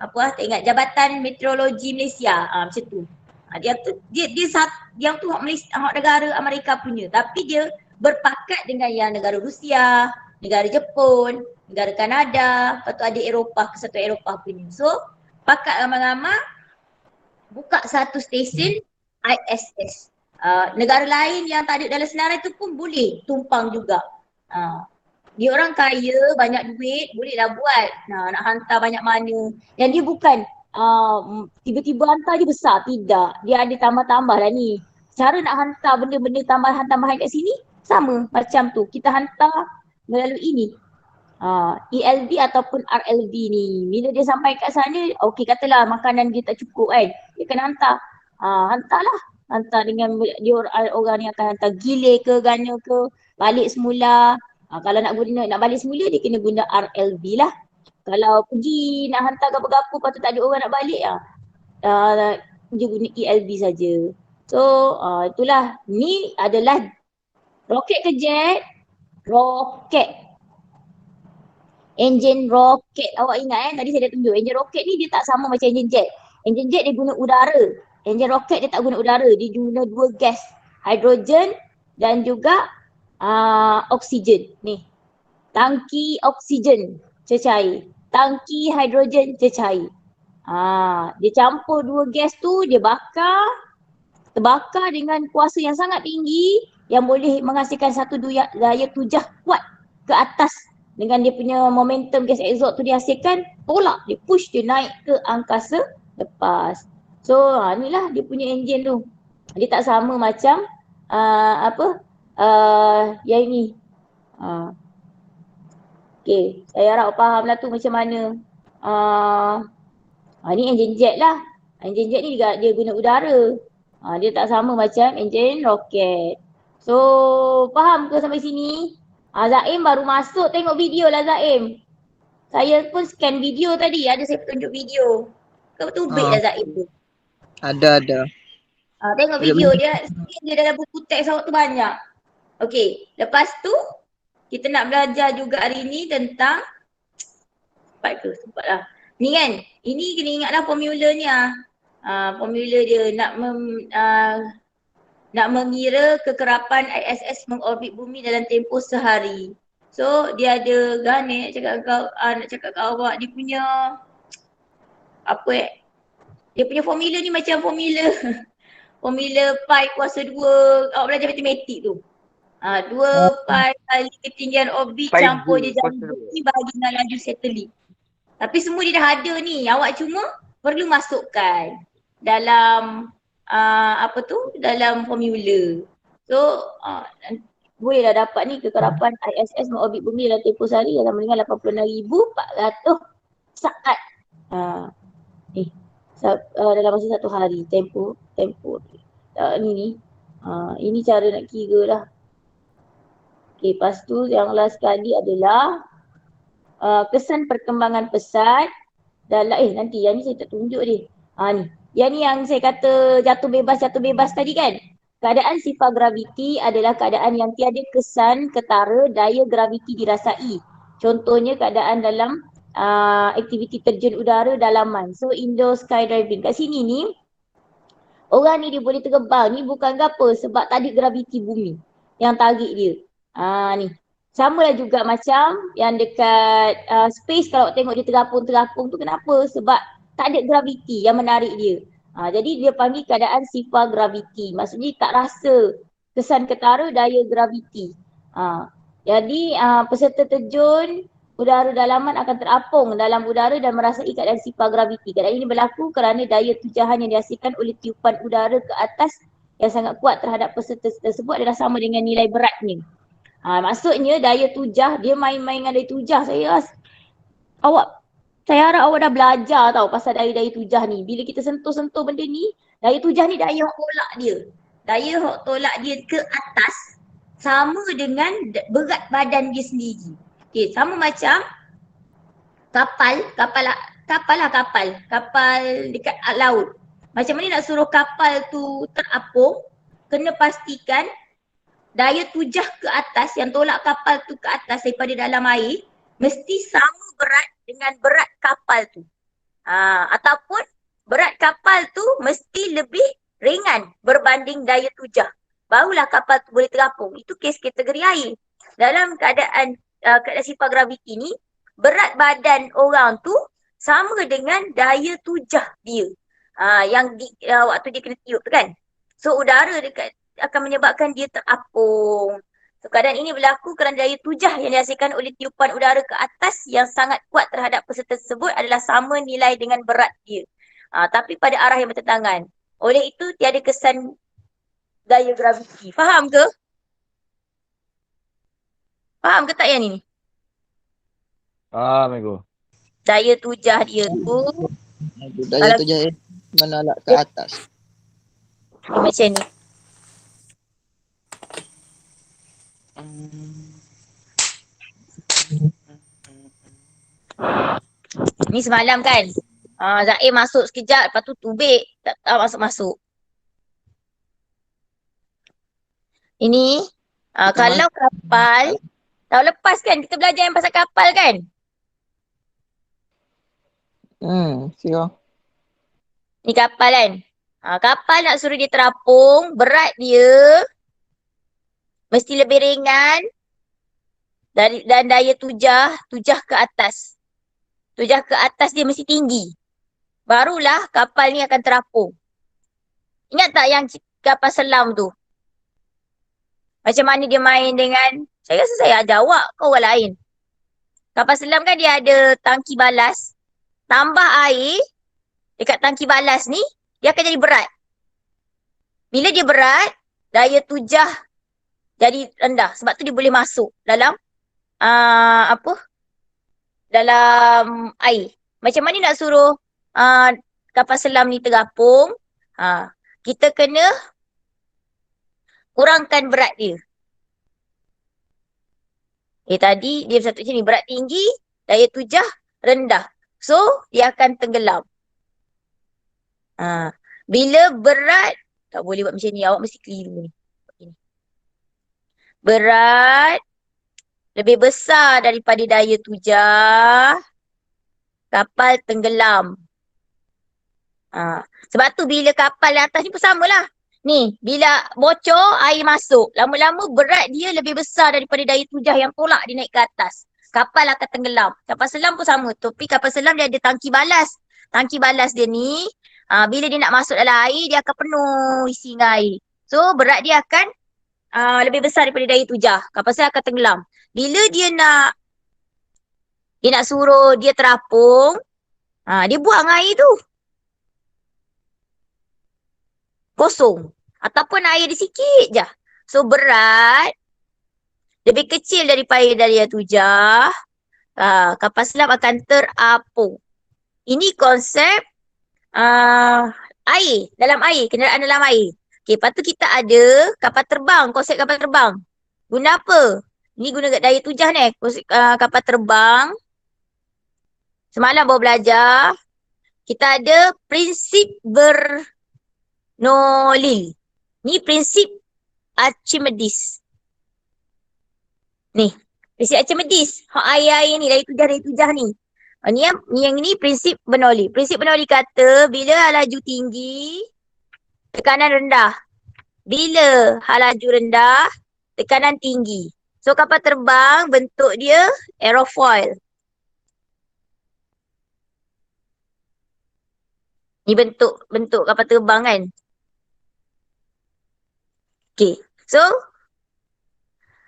Speaker 1: Tak ingat Jabatan Meteorologi Malaysia. Macam tu. Dia yang tu hak negara Amerika punya. Tapi dia berpakat dengan yang negara Rusia, negara Jepun, negara Kanada, lepas tu ada Eropah, kesatuan Eropah punya. So, pakat ramai-ramai buka satu stesen ISS. Negara lain yang tak ada dalam senarai tu pun boleh tumpang juga. Dia orang kaya, banyak duit, bolehlah buat. Nak hantar banyak mana. Dan dia bukan tiba-tiba hantar je besar. Tidak. Dia ada tambah-tambah lah ni. Cara nak hantar benda-benda tambahan-tambahan kat sini sama macam tu. Kita hantar melalui ini. ELV ataupun RLV ni. Bila dia sampai kat sana, okey katalah makanan dia tak cukup kan. Dia kena hantar. Hantarlah. Hantar dengan dia orang ni akan hantar gilir ke, gana ke, balik semula. Kalau nak balik semula dia kena guna RLV lah. Kalau pergi nak hantar gapo-gapo lepas tu tak ada orang nak balik dia guna ELV saja. So itulah, ni adalah roket ke jet? Roket. Enjin roket. Awak ingat tadi saya dah tunjuk enjin roket ni dia tak sama macam enjin jet. Enjin jet dia guna udara. Enjin roket dia tak guna udara. Dia guna 2 gas. Hidrogen dan juga oksigen. Ni. Tangki oksigen cecair. Tangki hidrogen cecair. Dia campur 2 gas tu, dia terbakar dengan kuasa yang sangat tinggi yang boleh menghasilkan satu daya tujah kuat ke atas. Dengan dia punya momentum gas exhaust tu dihasilkan, tolak, dia push dia naik ke angkasa lepas. So inilah dia punya enjin tu. Dia tak sama macam yang ini. Okay, saya harap faham lah tu macam mana. Ni enjin jet lah. Enjin jet ni dia guna udara. Dia tak sama macam enjin roket. So faham ke sampai sini? Zaim baru masuk, tengok video lah Zaim. Saya pun scan video tadi, ada saya tunjuk video. Kau tubik lah Zaim tu.
Speaker 4: Ada.
Speaker 1: Tengok video dia dalam buku teks awak tu banyak. Okey, lepas tu kita nak belajar juga hari ni tentang sempat lah. Ni kan, ini kena ingatlah formula ni formula dia nak mengira kekerapan ISS mengorbit bumi dalam tempoh sehari. So dia ada nak cakap kat awak dia punya dia punya formula ni macam formula pi kuasa 2. Awak belajar matematik tu. 2 pi kali ketinggian orbit campur je jam bumi bagi dengan laju satelit. Tapi semua dia dah ada ni. Awak cuma perlu masukkan dalam dalam formula. So bolehlah dapat ni kekerapan ISS mengorbit bumi dalam tempoh sehari dalam dengan 86,400 saat. Dalam masa 1 hari tempoh. Ini cara nak kira lah. Okey, lepas tu yang last sekali adalah kesan perkembangan pesat dalam nanti yang ni saya tak tunjuk dia. Ni. Yang ni yang saya kata jatuh bebas tadi kan. Keadaan sifar graviti adalah keadaan yang tiada kesan ketara daya graviti dirasai. Contohnya keadaan dalam aktiviti terjun udara dalaman. So indoor skydiving. Kat sini ni orang ni dia boleh terbang ni bukan apa sebab tak ada graviti bumi yang tarik dia. Ni. Sama lah juga macam yang dekat space kalau tengok dia terapung-terapung tu kenapa? Sebab tak ada graviti yang menarik dia. Jadi dia panggil keadaan sifar graviti. Maksudnya tak rasa kesan ketara daya graviti. Jadi peserta terjun udara dalaman akan terapung dalam udara dan merasai keadaan sifar graviti. Keadaan ini berlaku kerana daya tujahan yang dihasilkan oleh tiupan udara ke atas yang sangat kuat terhadap peserta tersebut adalah sama dengan nilai beratnya. Maksudnya daya tujah, dia main-main dengan daya tujah. Saya harap awak dah belajar tau pasal daya-daya tujah ni. Bila kita sentuh-sentuh benda ni, daya tujah ni daya hok tolak dia. Daya hok tolak dia ke atas sama dengan berat badan dia sendiri. Okay, sama macam kapal dekat laut. Macam mana nak suruh kapal tu terapung, kena pastikan daya tujah ke atas yang tolak kapal tu ke atas daripada dalam air mesti sama berat dengan berat kapal tu. Ataupun berat kapal tu mesti lebih ringan berbanding daya tujah. Barulah kapal tu boleh terapung. Itu kes kategori air. Dalam keadaan sifar graviti ni, berat badan orang tu sama dengan daya tujah dia. Waktu dia kena tiup tu kan. So udara dekat akan menyebabkan dia terapung. So keadaan ini berlaku kerana daya tujah yang dihasilkan oleh tiupan udara ke atas yang sangat kuat terhadap peserta tersebut adalah sama nilai dengan berat dia. Tapi pada arah yang bertentangan. Oleh itu tiada kesan daya graviti. Faham ke? Faham ke tak yang ni?
Speaker 3: Faham aku.
Speaker 1: Daya tujah dia tu
Speaker 4: Daya tujah menolak ke atas.
Speaker 1: macam ni. Ni semalam kan. Zaim masuk sekejap, lepas tu tubik. Tak masuk-masuk. Ini, kalau kapal, tahun lepas kan kita belajar yang pasal kapal kan?
Speaker 4: Sure.
Speaker 1: Ni kapal kan? Kapal nak suruh dia terapung, berat dia mesti lebih ringan dan daya tujah ke atas. Tujah ke atas dia mesti tinggi. Barulah kapal ni akan terapung. Ingat tak yang kapal selam tu? Macam mana dia main dengan, saya rasa saya ajar awak ke orang lain. Kapal selam kan dia ada tangki balas. Tambah air dekat tangki balas ni, dia akan jadi berat. Bila dia berat, daya tujah jadi rendah. Sebab tu dia boleh masuk dalam dalam air. Macam mana nak suruh kapal selam ni terapung? Kita kena kurangkan berat dia. Tadi dia satu macam ni, berat tinggi, daya tujah rendah. So, dia akan tenggelam. Bila berat, tak boleh buat macam ni, awak mesti keliru ni. Berat lebih besar daripada daya tujah, kapal tenggelam. Sebab tu bila kapal yang atas ni pun samalah. Ni, bila bocor, air masuk. Lama-lama berat dia lebih besar daripada daya tujah yang tolak dia naik ke atas. Kapal akan tenggelam. Kapal selam pun sama. Tapi kapal selam dia ada tangki balas. Tangki balas dia ni, bila dia nak masuk dalam air, dia akan penuh isi dengan air. So, berat dia akan lebih besar daripada daya tujah. Kapal selam akan tenggelam. Bila dia nak suruh dia terapung, dia buang air tu. Kosong. Ataupun air dia sikit je. So berat lebih kecil daripada daya tujah. Kapal selam akan terapung. Ini konsep air. Dalam air. Kenderaan dalam air. Okay, lepas tu kita ada kapal terbang. Konsep kapal terbang. Guna apa? Ni guna daya tujah ni. Kapal terbang. Semalam baru belajar. Kita ada prinsip Bernoulli. Ni prinsip Archimedes. Ni. Prinsip Archimedes. Hak air ni. Daya tujah ni. Yang ni prinsip Bernoulli. Prinsip Bernoulli kata bila laju tinggi, tekanan rendah. Bila laju rendah, tekanan tinggi. So kapal terbang bentuk dia aerofoil. Ni bentuk kapal terbang kan. Okay. So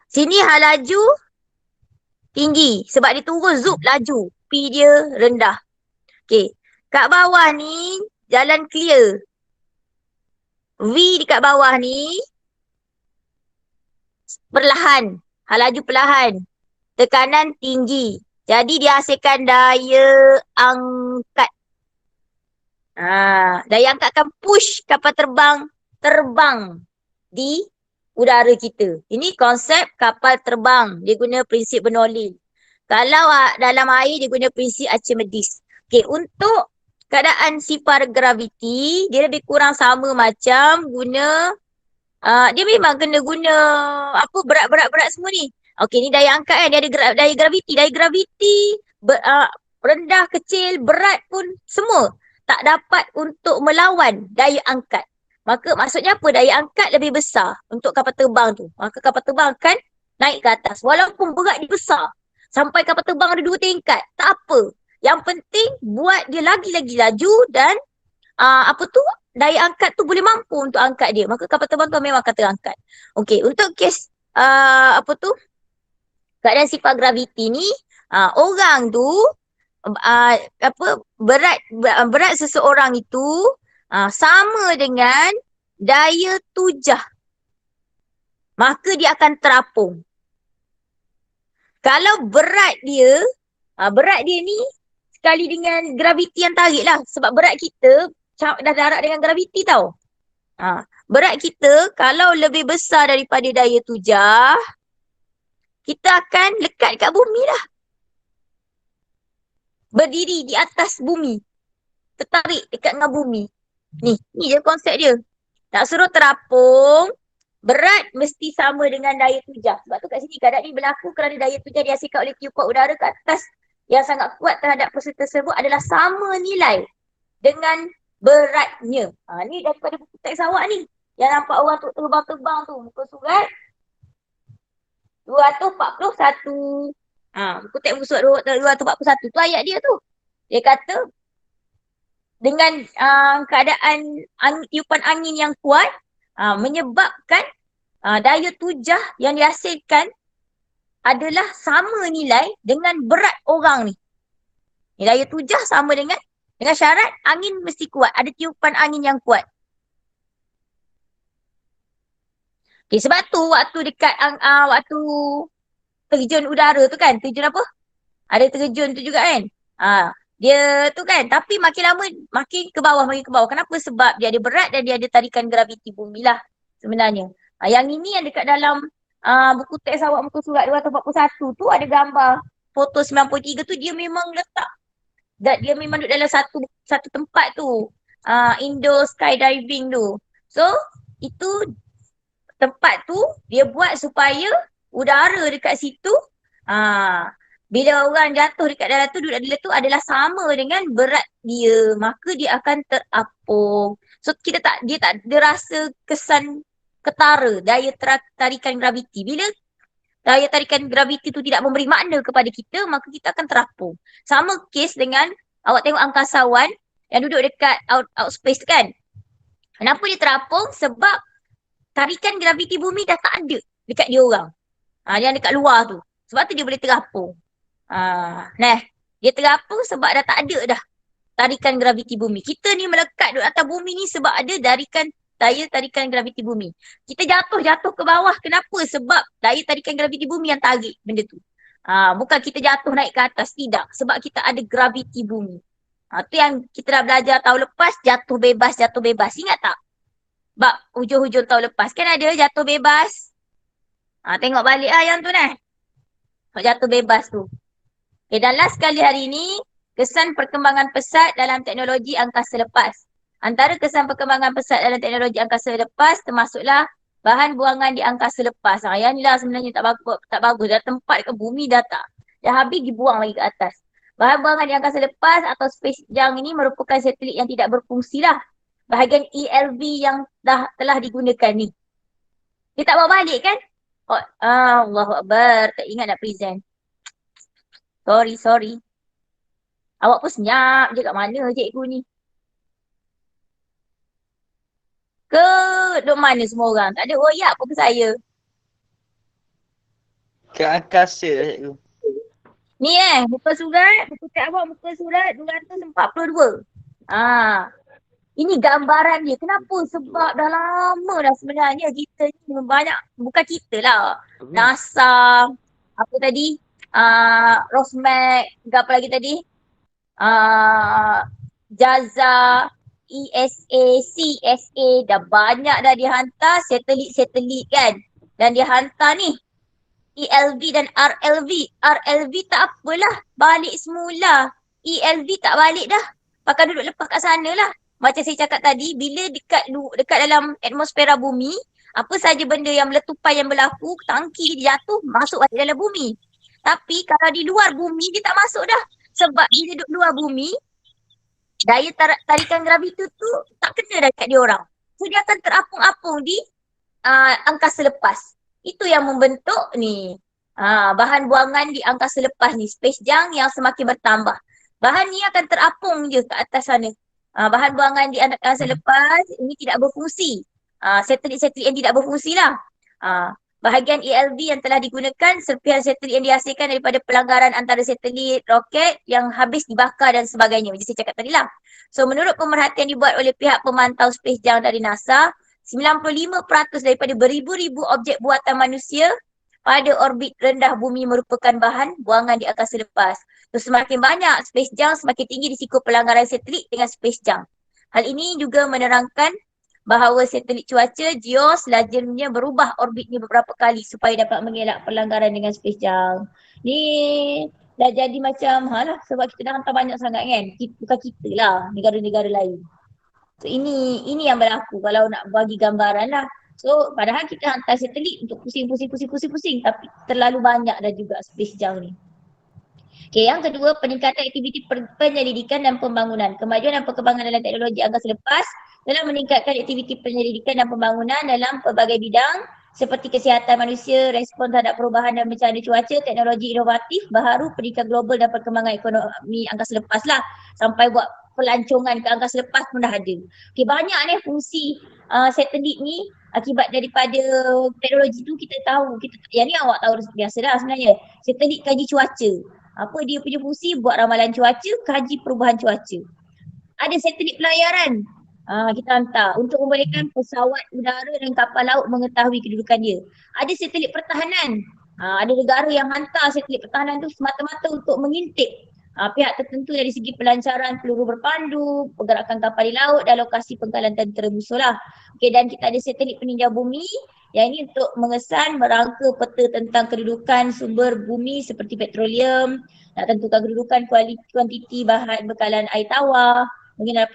Speaker 1: sini laju tinggi. Sebab dia turun zup laju. P dia rendah. Okay. Kat bawah ni jalan clear. V dekat bawah ni perlahan. Laju perlahan. Tekanan tinggi. Jadi dia hasilkan daya angkat. Daya angkat akan push kapal terbang di udara kita. Ini konsep kapal terbang. Dia guna prinsip Bernoulli. Kalau dalam air dia guna prinsip Archimedes. Okay, untuk keadaan sifar graviti, dia lebih kurang sama macam guna dia memang kena guna berat semua ni. Okey, ni daya angkat kan. Dia ada daya graviti. Daya graviti rendah, kecil, berat pun semua tak dapat untuk melawan daya angkat. Maksudnya apa? Daya angkat lebih besar untuk kapal terbang tu. Maka kapal terbang akan naik ke atas. Walaupun berat dia besar. Sampai kapal terbang ada 2 tingkat. Tak apa. Yang penting buat dia lagi-lagi laju dan daya angkat tu boleh mampu untuk angkat dia. Maka kapal terbang tu memang akan terangkat. Okey, untuk kes keadaan sifar graviti ni, orang tu berat seseorang itu sama dengan daya tujah. Maka dia akan terapung. Kalau berat dia ni sekali dengan graviti yang tarik lah. Sebab berat kita dah darat dengan graviti tau. Berat kita kalau lebih besar daripada daya tujah, kita akan lekat kat bumi dah. Berdiri di atas bumi. Tertarik dekat dengan bumi. Ni je konsep dia. Nak suruh terapung, berat mesti sama dengan daya tujah. Sebab tu kat sini keadaan ni berlaku kerana daya tujah dihasilkan oleh tiupan udara ke atas yang sangat kuat terhadap peserta tersebut adalah sama nilai dengan beratnya. Ni daripada buku teks awak ni. Yang nampak orang tu terbang-terbang tu. Muka surat 241. Buku teks muka surat 241. Tu ayat dia tu. Dia kata dengan keadaan tiupan angin yang kuat menyebabkan daya tujah yang dihasilkan adalah sama nilai dengan berat orang ni. Daya tujah sama dengan syarat angin mesti kuat. Ada tiupan angin yang kuat. Okay, sebab tu waktu dekat waktu terjun udara tu kan. Terjun apa? Ada terjun tu juga kan. Dia tu kan. Tapi makin lama makin ke bawah. Kenapa? Sebab dia ada berat dan dia ada tarikan graviti bumi lah sebenarnya. Yang ini yang dekat dalam buku teks awak muka surat 241 tu ada gambar foto 93 tu dia memang letak. Dan dia memang duduk dalam satu tempat tu. Indo skydiving tu. So, itu tempat tu dia buat supaya udara dekat situ bila orang jatuh dekat dalam tu, duduk dalam tu adalah sama dengan berat dia. Maka dia akan terapung. So, dia tak ada rasa kesan ketara daya tarikan graviti. Bila daya tarikan graviti tu tidak memberi makna kepada kita, maka kita akan terapung. Sama kes dengan awak tengok angkasawan yang duduk dekat out space tu kan. Kenapa dia terapung? Sebab tarikan graviti bumi dah tak ada dekat dia orang. Yang dekat luar tu. Sebab tu dia boleh terapung. Dia terapung sebab dah tak ada dah tarikan graviti bumi. Kita ni melekat duduk atas bumi ni sebab ada daya tarikan graviti bumi. Kita jatuh ke bawah. Kenapa? Sebab daya tarikan graviti bumi yang tarik benda tu. Bukan kita jatuh naik ke atas. Tidak. Sebab kita ada graviti bumi. Tu yang kita dah belajar tahun lepas. Jatuh bebas. Ingat tak? Bab hujung-hujung tahun lepas. Kan ada jatuh bebas. Tengok balik yang tu nah. Nak jatuh bebas tu. Okay, dan last sekali hari ini, kesan perkembangan pesat dalam teknologi angkasa lepas. Antara kesan perkembangan pesat dalam teknologi angkasa lepas termasuklah bahan buangan di angkasa lepas. Yang ni lah sebenarnya tak bagus. Dah tempat ke bumi dah tak. Dah habis dibuang lagi ke atas. Bahan buangan di angkasa lepas atau space junk ini merupakan satelit yang tidak berfungsi lah. Bahagian ELV yang telah digunakan ni. Dia tak bawa balik kan? Oh, Allahu Akbar. Tak ingat nak present. Sorry. Awak pun senyap je kat mana cikgu ni? Ke duk mana semua orang? Tak ada royak pun ke saya.
Speaker 3: Ke angkasa lah cikgu.
Speaker 1: Ni muka surat. Buku kat awak muka surat 242. Ini gambaran dia. Kenapa? Sebab dah lama dah sebenarnya kita ni banyak. Bukan kita lah. NASA. Apa tadi? Rosmec. Apa lagi tadi? Jaza, ESA, CSA, dah banyak dah dihantar satelit-satelit kan. Dan dia hantar ni ELV dan RLV. RLV tak apalah, balik semula. ELV tak balik dah. Pakai duduk lepas kat sana lah. Macam saya cakap tadi, bila dekat dalam atmosfera bumi, apa saja benda yang meletupan yang berlaku, tangki dia jatuh, masuk balik dalam bumi. Tapi kalau di luar bumi, dia tak masuk dah. Sebab bila duduk luar bumi, daya tarikan graviti tu tak kena dah kat dia orang. So dia akan terapung-apung di angkasa lepas. Itu yang membentuk ni bahan buangan di angkasa lepas ni, space junk yang semakin bertambah. Bahan ni akan terapung je ke atas sana. Bahan buangan di angkasa lepas ini tidak berfungsi. Satelit-satelit yang tidak berfungsi lah. Bahagian ELV yang telah digunakan, serpihan satelit yang dihasilkan daripada pelanggaran antara satelit, roket yang habis dibakar dan sebagainya. Macam saya cakap tadi lah. So menurut pemerhatian dibuat oleh pihak pemantau space junk dari NASA, 95% daripada beribu-ribu objek buatan manusia pada orbit rendah bumi merupakan bahan buangan di angkasa lepas. So semakin banyak space junk, semakin tinggi risiko pelanggaran satelit dengan space junk. Hal ini juga menerangkan bahawa satelit cuaca GEOS lazimnya berubah orbitnya beberapa kali supaya dapat mengelak pelanggaran dengan space junk. Ni dah jadi macam sebab kita dah hantar banyak sangat kan. Bukan kita lah, negara-negara lain. So ini yang berlaku kalau nak bagi gambaran lah. So padahal kita hantar satelit untuk pusing tapi terlalu banyak dah juga space junk ni. Okay, yang kedua, peningkatan aktiviti penyelidikan dan pembangunan. Kemajuan dan perkembangan dalam teknologi angkasa lepas dalam meningkatkan aktiviti penyelidikan dan pembangunan dalam pelbagai bidang seperti kesihatan manusia, respon terhadap perubahan dan bencana cuaca, teknologi inovatif, baharu, pendidikan global dan perkembangan ekonomi angkasa lepas lah. Sampai buat pelancongan ke angkasa lepas pun dah ada. Okay, banyak ni fungsi satelit ni akibat daripada teknologi tu kita tahu. Yang ni awak tahu biasa dah sebenarnya. Satelit kaji cuaca. Apa dia punya fungsi? Buat ramalan cuaca, kaji perubahan cuaca. Ada satelit pelayaran. Kita hantar untuk membolehkan pesawat udara dan kapal laut mengetahui kedudukan dia. Ada satelit pertahanan. Ada negara yang hantar satelit pertahanan tu semata-mata untuk mengintip pihak tertentu dari segi pelancaran peluru berpandu, pergerakan kapal di laut dan lokasi penggalan tentera musuh lah. Okay, dan kita ada satelit peninjau bumi yang ini untuk mengesan merangka peta tentang kedudukan sumber bumi seperti petroleum, nak tentukan kedudukan kuantiti bahan bekalan air tawar, mengenal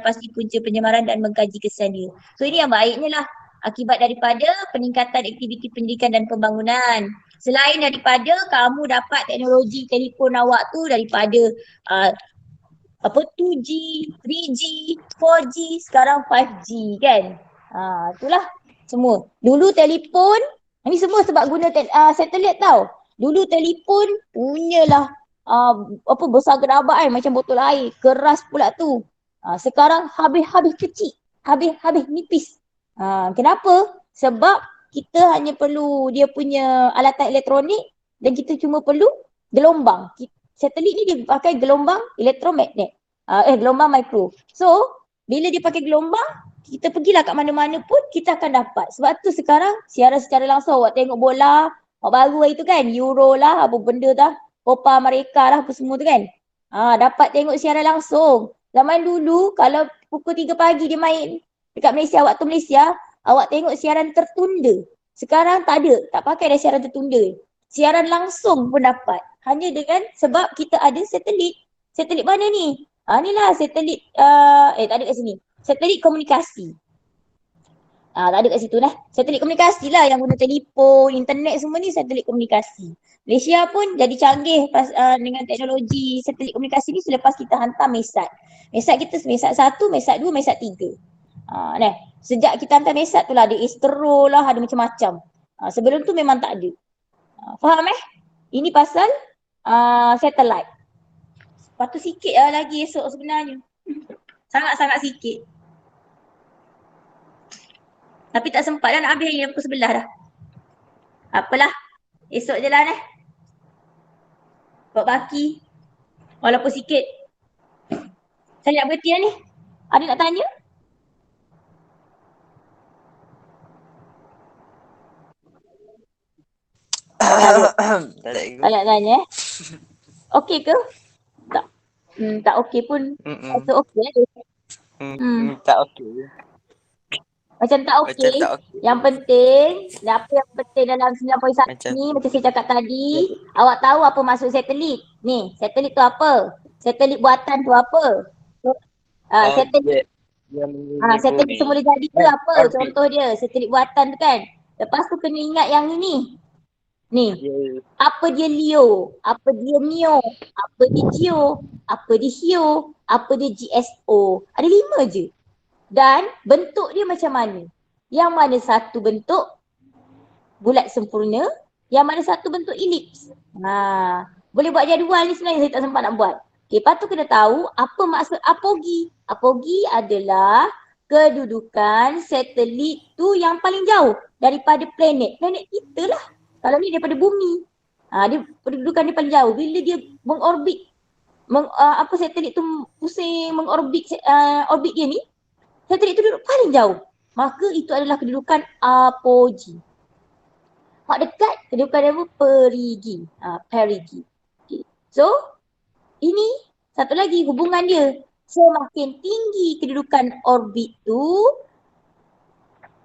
Speaker 1: pasti punca penyemaran dan mengkaji kesan dia. So ini yang baiknya lah akibat daripada peningkatan aktiviti pendidikan dan pembangunan. Selain daripada kamu dapat teknologi telefon awak tu daripada 2G, 3G, 4G, sekarang 5G kan. Itulah semua. Dulu telefon, ini semua sebab guna satelit tau. Dulu telefon punyalah besar gerabak macam botol air, keras pula tu. Sekarang habis-habis kecil, habis-habis nipis. Kenapa? Sebab kita hanya perlu dia punya alatan elektronik dan kita cuma perlu gelombang. Satelit ni dia pakai gelombang elektromagnet. Gelombang mikro. So, bila dia pakai gelombang, kita pergilah kat mana-mana pun kita akan dapat. Sebab tu sekarang siaran secara langsung awak tengok bola, awak baru hari tu kan, Euro lah, apa benda dah, Copa America lah, apa semua tu kan. Dapat tengok siaran langsung. Zaman dulu kalau pukul 3 pagi dia main dekat Malaysia, waktu Malaysia, awak tengok siaran tertunda. Sekarang tak ada, tak pakai dah siaran tertunda. siaran langsung pun dapat. Hanya dengan sebab kita ada satelit. Satelit mana ni? Inilah satelit, tak ada kat sini. Satelit komunikasi. Tak ada kat situ lah. Satelit komunikasi lah yang guna telefon, internet semua ni satelit komunikasi. Malaysia pun jadi canggih dengan teknologi satelit komunikasi ni selepas kita hantar mesat. Mesat kita mesat 1, mesat 2, mesat 3. Sejak kita hantar mesat tu lah ada Astro lah, ada macam-macam. Sebelum tu memang tak ada. Faham Ini pasal satellite. Lepas tu sikit lah lagi esok sebenarnya. Sangat-sangat sikit. Tapi tak sempat dah nak habis hari pukul 11 dah. Apalah. Esok je lah buat baki. Walaupun sikit. Saya nak berhenti dah ni. Ada nak tanya?
Speaker 3: Tak ada aku.
Speaker 1: Tak nak tanya Okey ke? Tak. Tak okey pun. Rasa okey lah dia.
Speaker 3: Tak okey.
Speaker 1: Macam tak
Speaker 3: Macam
Speaker 1: okey.
Speaker 3: tak okey.
Speaker 1: Yang penting, apa yang penting dalam 9.1
Speaker 3: Macam
Speaker 1: ni macam saya cakap tadi, awak tahu apa maksud satelit. Ni, satelit tu apa? Satelit buatan tu apa? Satelit satelit semula jadi tu apa? Contoh dia, satelit buatan tu kan. Lepas tu kena ingat yang ini. Ni. Apa dia LEO? Apa dia MEO? Apa dia GEO? Apa dia HEO? Apa dia GSO? Ada 5 je. Dan bentuk dia macam mana? Yang mana satu bentuk bulat sempurna, yang mana satu bentuk elips. Boleh buat jadual ni sebenarnya saya tak sempat nak buat. Okay, lepas tu kena tahu apa maksud apogee. Apogee adalah kedudukan satelit tu yang paling jauh daripada planet. Planet kita lah. Kalau ni daripada bumi. Dia kedudukan dia paling jauh. Bila dia mengorbit, satelit tu pusing mengorbit orbit dia ni, satelit tu duduk paling jauh. Maka itu adalah kedudukan apogee. Mak dekat, kedudukan dia pun perigi. Perigi. Okay. So, ini satu lagi hubungan dia. Semakin tinggi kedudukan orbit tu,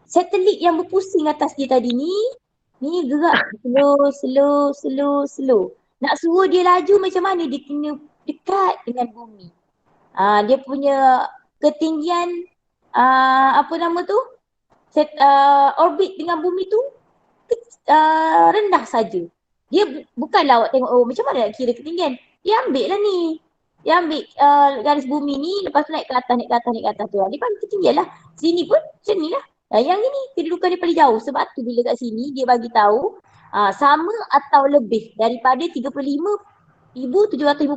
Speaker 1: satelit yang berpusing atas dia tadi ni gerak slow. Nak suruh dia laju macam mana? Dia kena dekat dengan bumi. Dia punya ketinggian orbit dengan bumi tu rendah saja. Dia bukanlah awak tengok macam mana nak kira ketinggian. Dia ambil lah ni. Dia ambil garis bumi ni, lepas tu naik ke atas tu. Dia panggil ketinggian lah. Sini pun macam ni lah. Yang ini kedudukan dia paling jauh. Sebab tu bila kat sini dia bagi tahu sama atau lebih daripada 35,750.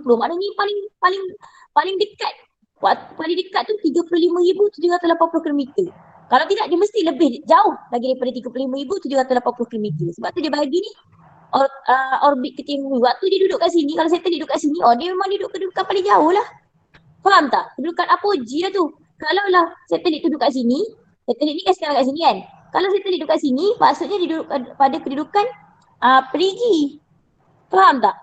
Speaker 1: Maknanya paling dekat. Paling dekat tu 35,780 km. Kalau tidak dia mesti lebih jauh lagi daripada 35,780 km. Sebab tu dia bagi ni orbit ketiga bumi. Waktu dia duduk kat sini, kalau satelit duduk kat sini, dia memang duduk kedudukan paling jauh lah. Faham tak? Kedudukan apogee lah tu. Kalau lah satelit duduk kat sini, satelit ni kan sekarang kat sini kan. Kalau satelit duduk kat sini, maksudnya dia duduk pada kedudukan perigi. Faham tak?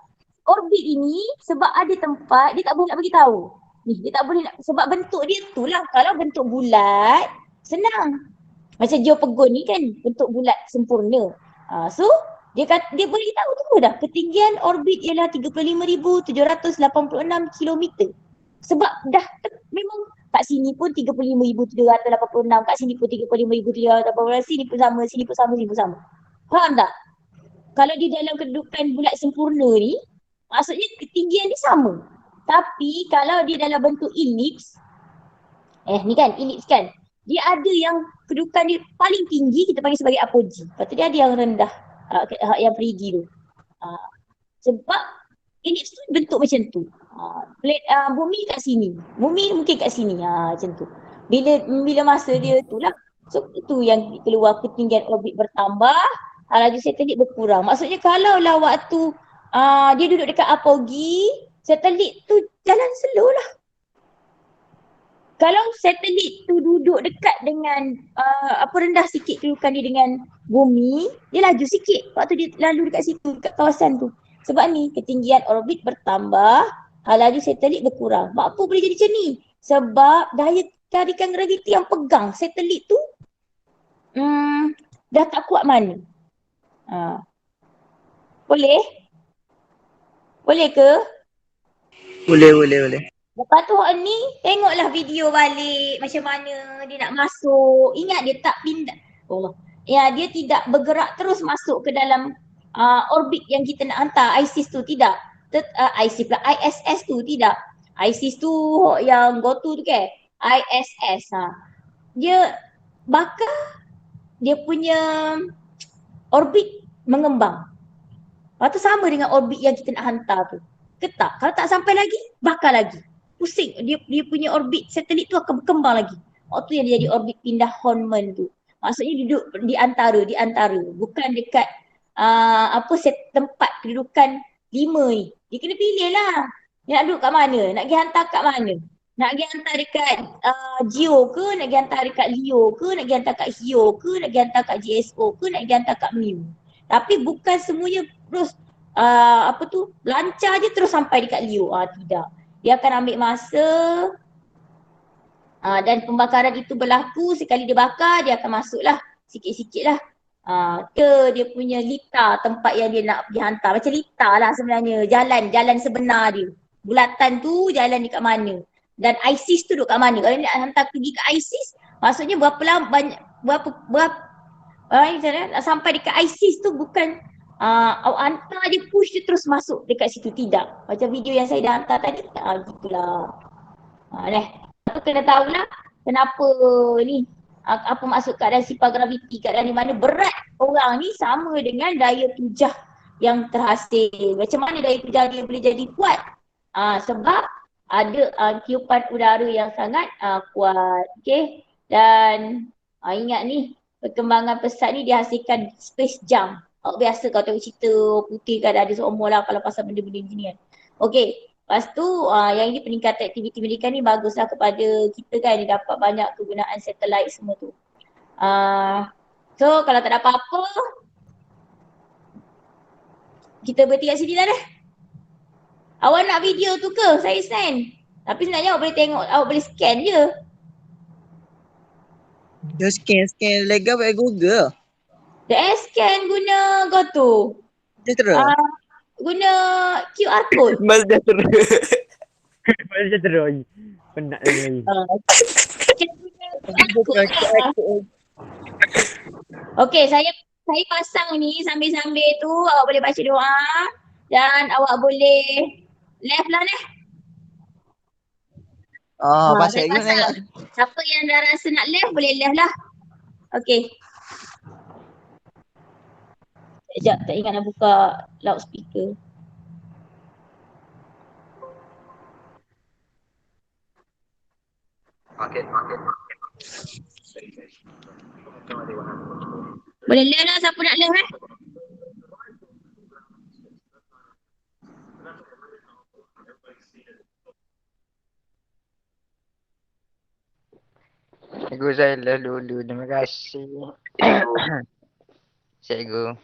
Speaker 1: Orbit ini sebab ada tempat, dia tak boleh nak bagi tahu. Dia tak boleh nak, sebab bentuk dia tu lah. Kalau bentuk bulat, senang. Macam geopegon ni kan, bentuk bulat sempurna. So, dia boleh tahu tu dah. Ketinggian orbit ialah 35,786 km. Sebab dah memang kat sini pun 35,786, kat sini pun 35,786, sini pun sama. Faham tak? Kalau dia dalam kedudukan bulat sempurna ni, maksudnya ketinggian dia sama. Tapi kalau dia dalam bentuk elips, ni kan, elips kan, dia ada yang kedudukan dia paling tinggi, kita panggil sebagai apogee. Lepas tu dia ada yang rendah, yang perigi tu. Sebab elips tu bentuk macam tu. Bumi kat sini, bumi mungkin kat sini, macam tu. Bila masa dia tu lah, so itu yang keluar ketinggian orbit bertambah, laju satelit berkurang. Maksudnya kalau lah waktu dia duduk dekat apogee, satelit tu jalan slow lah. Kalau satelit tu duduk dekat dengan rendah sikit kedudukan dia dengan bumi, dia laju sikit. Waktu dia lalu dekat situ, dekat kawasan tu. Sebab ni ketinggian orbit bertambah, laju satelit berkurang. Apa boleh jadi macam ni? Sebab daya tarikan graviti yang pegang satelit tu dah tak kuat mana. Boleh? Boleh ke?
Speaker 4: Boleh.
Speaker 1: Lepas tu ni tengoklah video balik macam mana dia nak masuk. Ingat dia tak pindah. Allah. Ya, dia tidak bergerak terus masuk ke dalam orbit yang kita nak hantar ISIS tu, tidak. ISIS pula, ISS tu tidak. ISIS tu yang GoTo tu kan. ISS Dia bakal dia punya orbit mengembang. Lepas tu sama dengan orbit yang kita nak hantar tu. Ketak. Kalau tak sampai lagi, bakal lagi. Pusing. Dia punya orbit satelit tu akan berkembang lagi. Waktu yang dia jadi orbit pindah Hohmann tu. Maksudnya duduk di antara. Bukan dekat tempat kedudukan 5 ni. Dia kena pilih lah. Dia nak duduk kat mana? Nak pergi hantar kat mana? Nak pergi hantar dekat Geo ke? Nak pergi hantar dekat Leo ke? Nak pergi hantar kat Hio ke? Nak pergi hantar kat GSO ke? Nak pergi hantar kat Mu? Tapi bukan semuanya terus lancar je terus sampai dekat Leo. Tidak. Dia akan ambil masa dan pembakaran itu berlaku, sekali dia bakar dia akan masuklah sikit-sikit lah. Dia punya lita tempat yang dia nak pergi hantar. Macam lita lah sebenarnya, jalan sebenar dia. Bulatan tu jalan dekat mana. Dan ISIS tu duduk kat mana. Kalau dia nak hantar pergi ke ISIS, maksudnya berapa lama, nak sampai dekat ISIS tu bukan awak hantar dia, push dia terus masuk dekat situ, tidak. Macam video yang saya dah hantar tadi, gitulah. Tu kena tahulah kenapa ni, apa maksud keadaan sifar graviti, keadaan di mana berat orang ni sama dengan daya tujah yang terhasil. Macam mana daya tujah dia boleh jadi kuat? Sebab ada tiupan udara yang sangat kuat. Okay? Dan ingat ni, perkembangan pesat ni dihasilkan space jump. Biasa kau tengok cerita putih kan ada seumur lah kalau pasal benda-benda macam ni kan. Okay. Lepas tu yang ini peningkatan aktiviti mereka ni baguslah kepada kita kan, dia dapat banyak kegunaan satelit semua tu. So kalau tak ada apa-apa, kita berhenti kat sini lah dah. Awak nak video tu ke? Saya send. Tapi sebenarnya awak boleh tengok, awak boleh scan je.
Speaker 4: Dia scan legal pakai Google.
Speaker 1: Dia scan guna GoTo.
Speaker 4: Dia terus.
Speaker 1: Guna QR code.
Speaker 3: Mas dah terus.
Speaker 5: Macam terus. Penat lagi.
Speaker 1: Okey, saya pasang ni sambil-sambil tu awak boleh baca doa dan awak boleh left lah ni.
Speaker 4: Pasal
Speaker 1: saya
Speaker 4: ingat
Speaker 1: pasang.
Speaker 4: tengok.
Speaker 1: Siapa yang dah rasa nak left boleh left lah. Okey. Sekejap, tak ingat nak buka loudspeaker. Boleh left lah, siapa nak left
Speaker 5: Cikgu saya dulu. Terima kasih. Cikgu.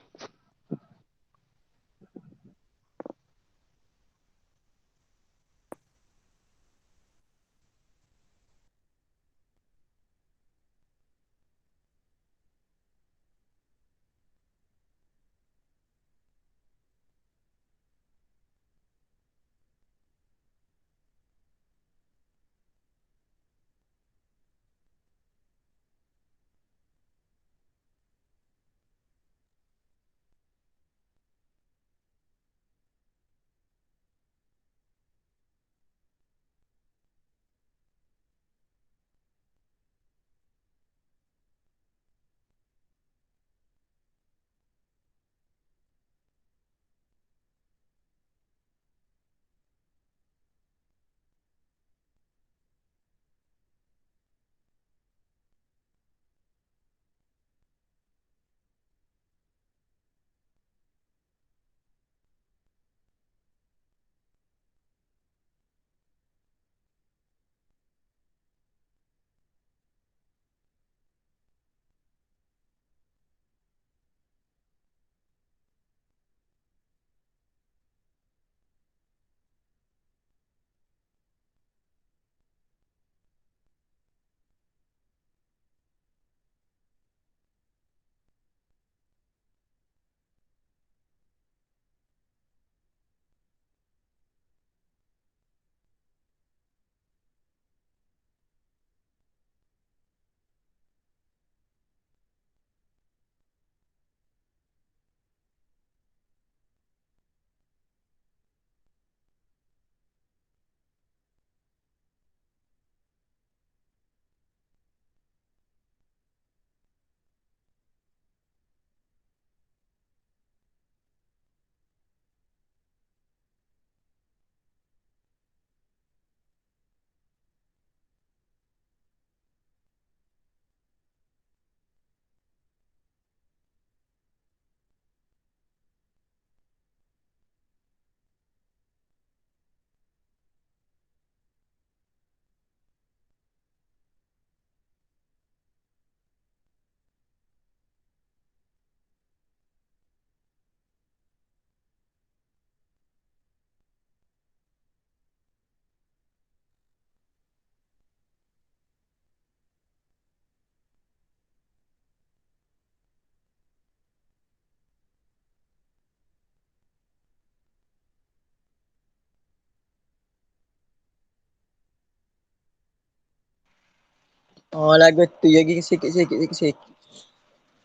Speaker 4: Oh, lagu tu lagi sikit-sikit.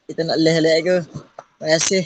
Speaker 4: Kita nak leh-leh ke. Terima kasih.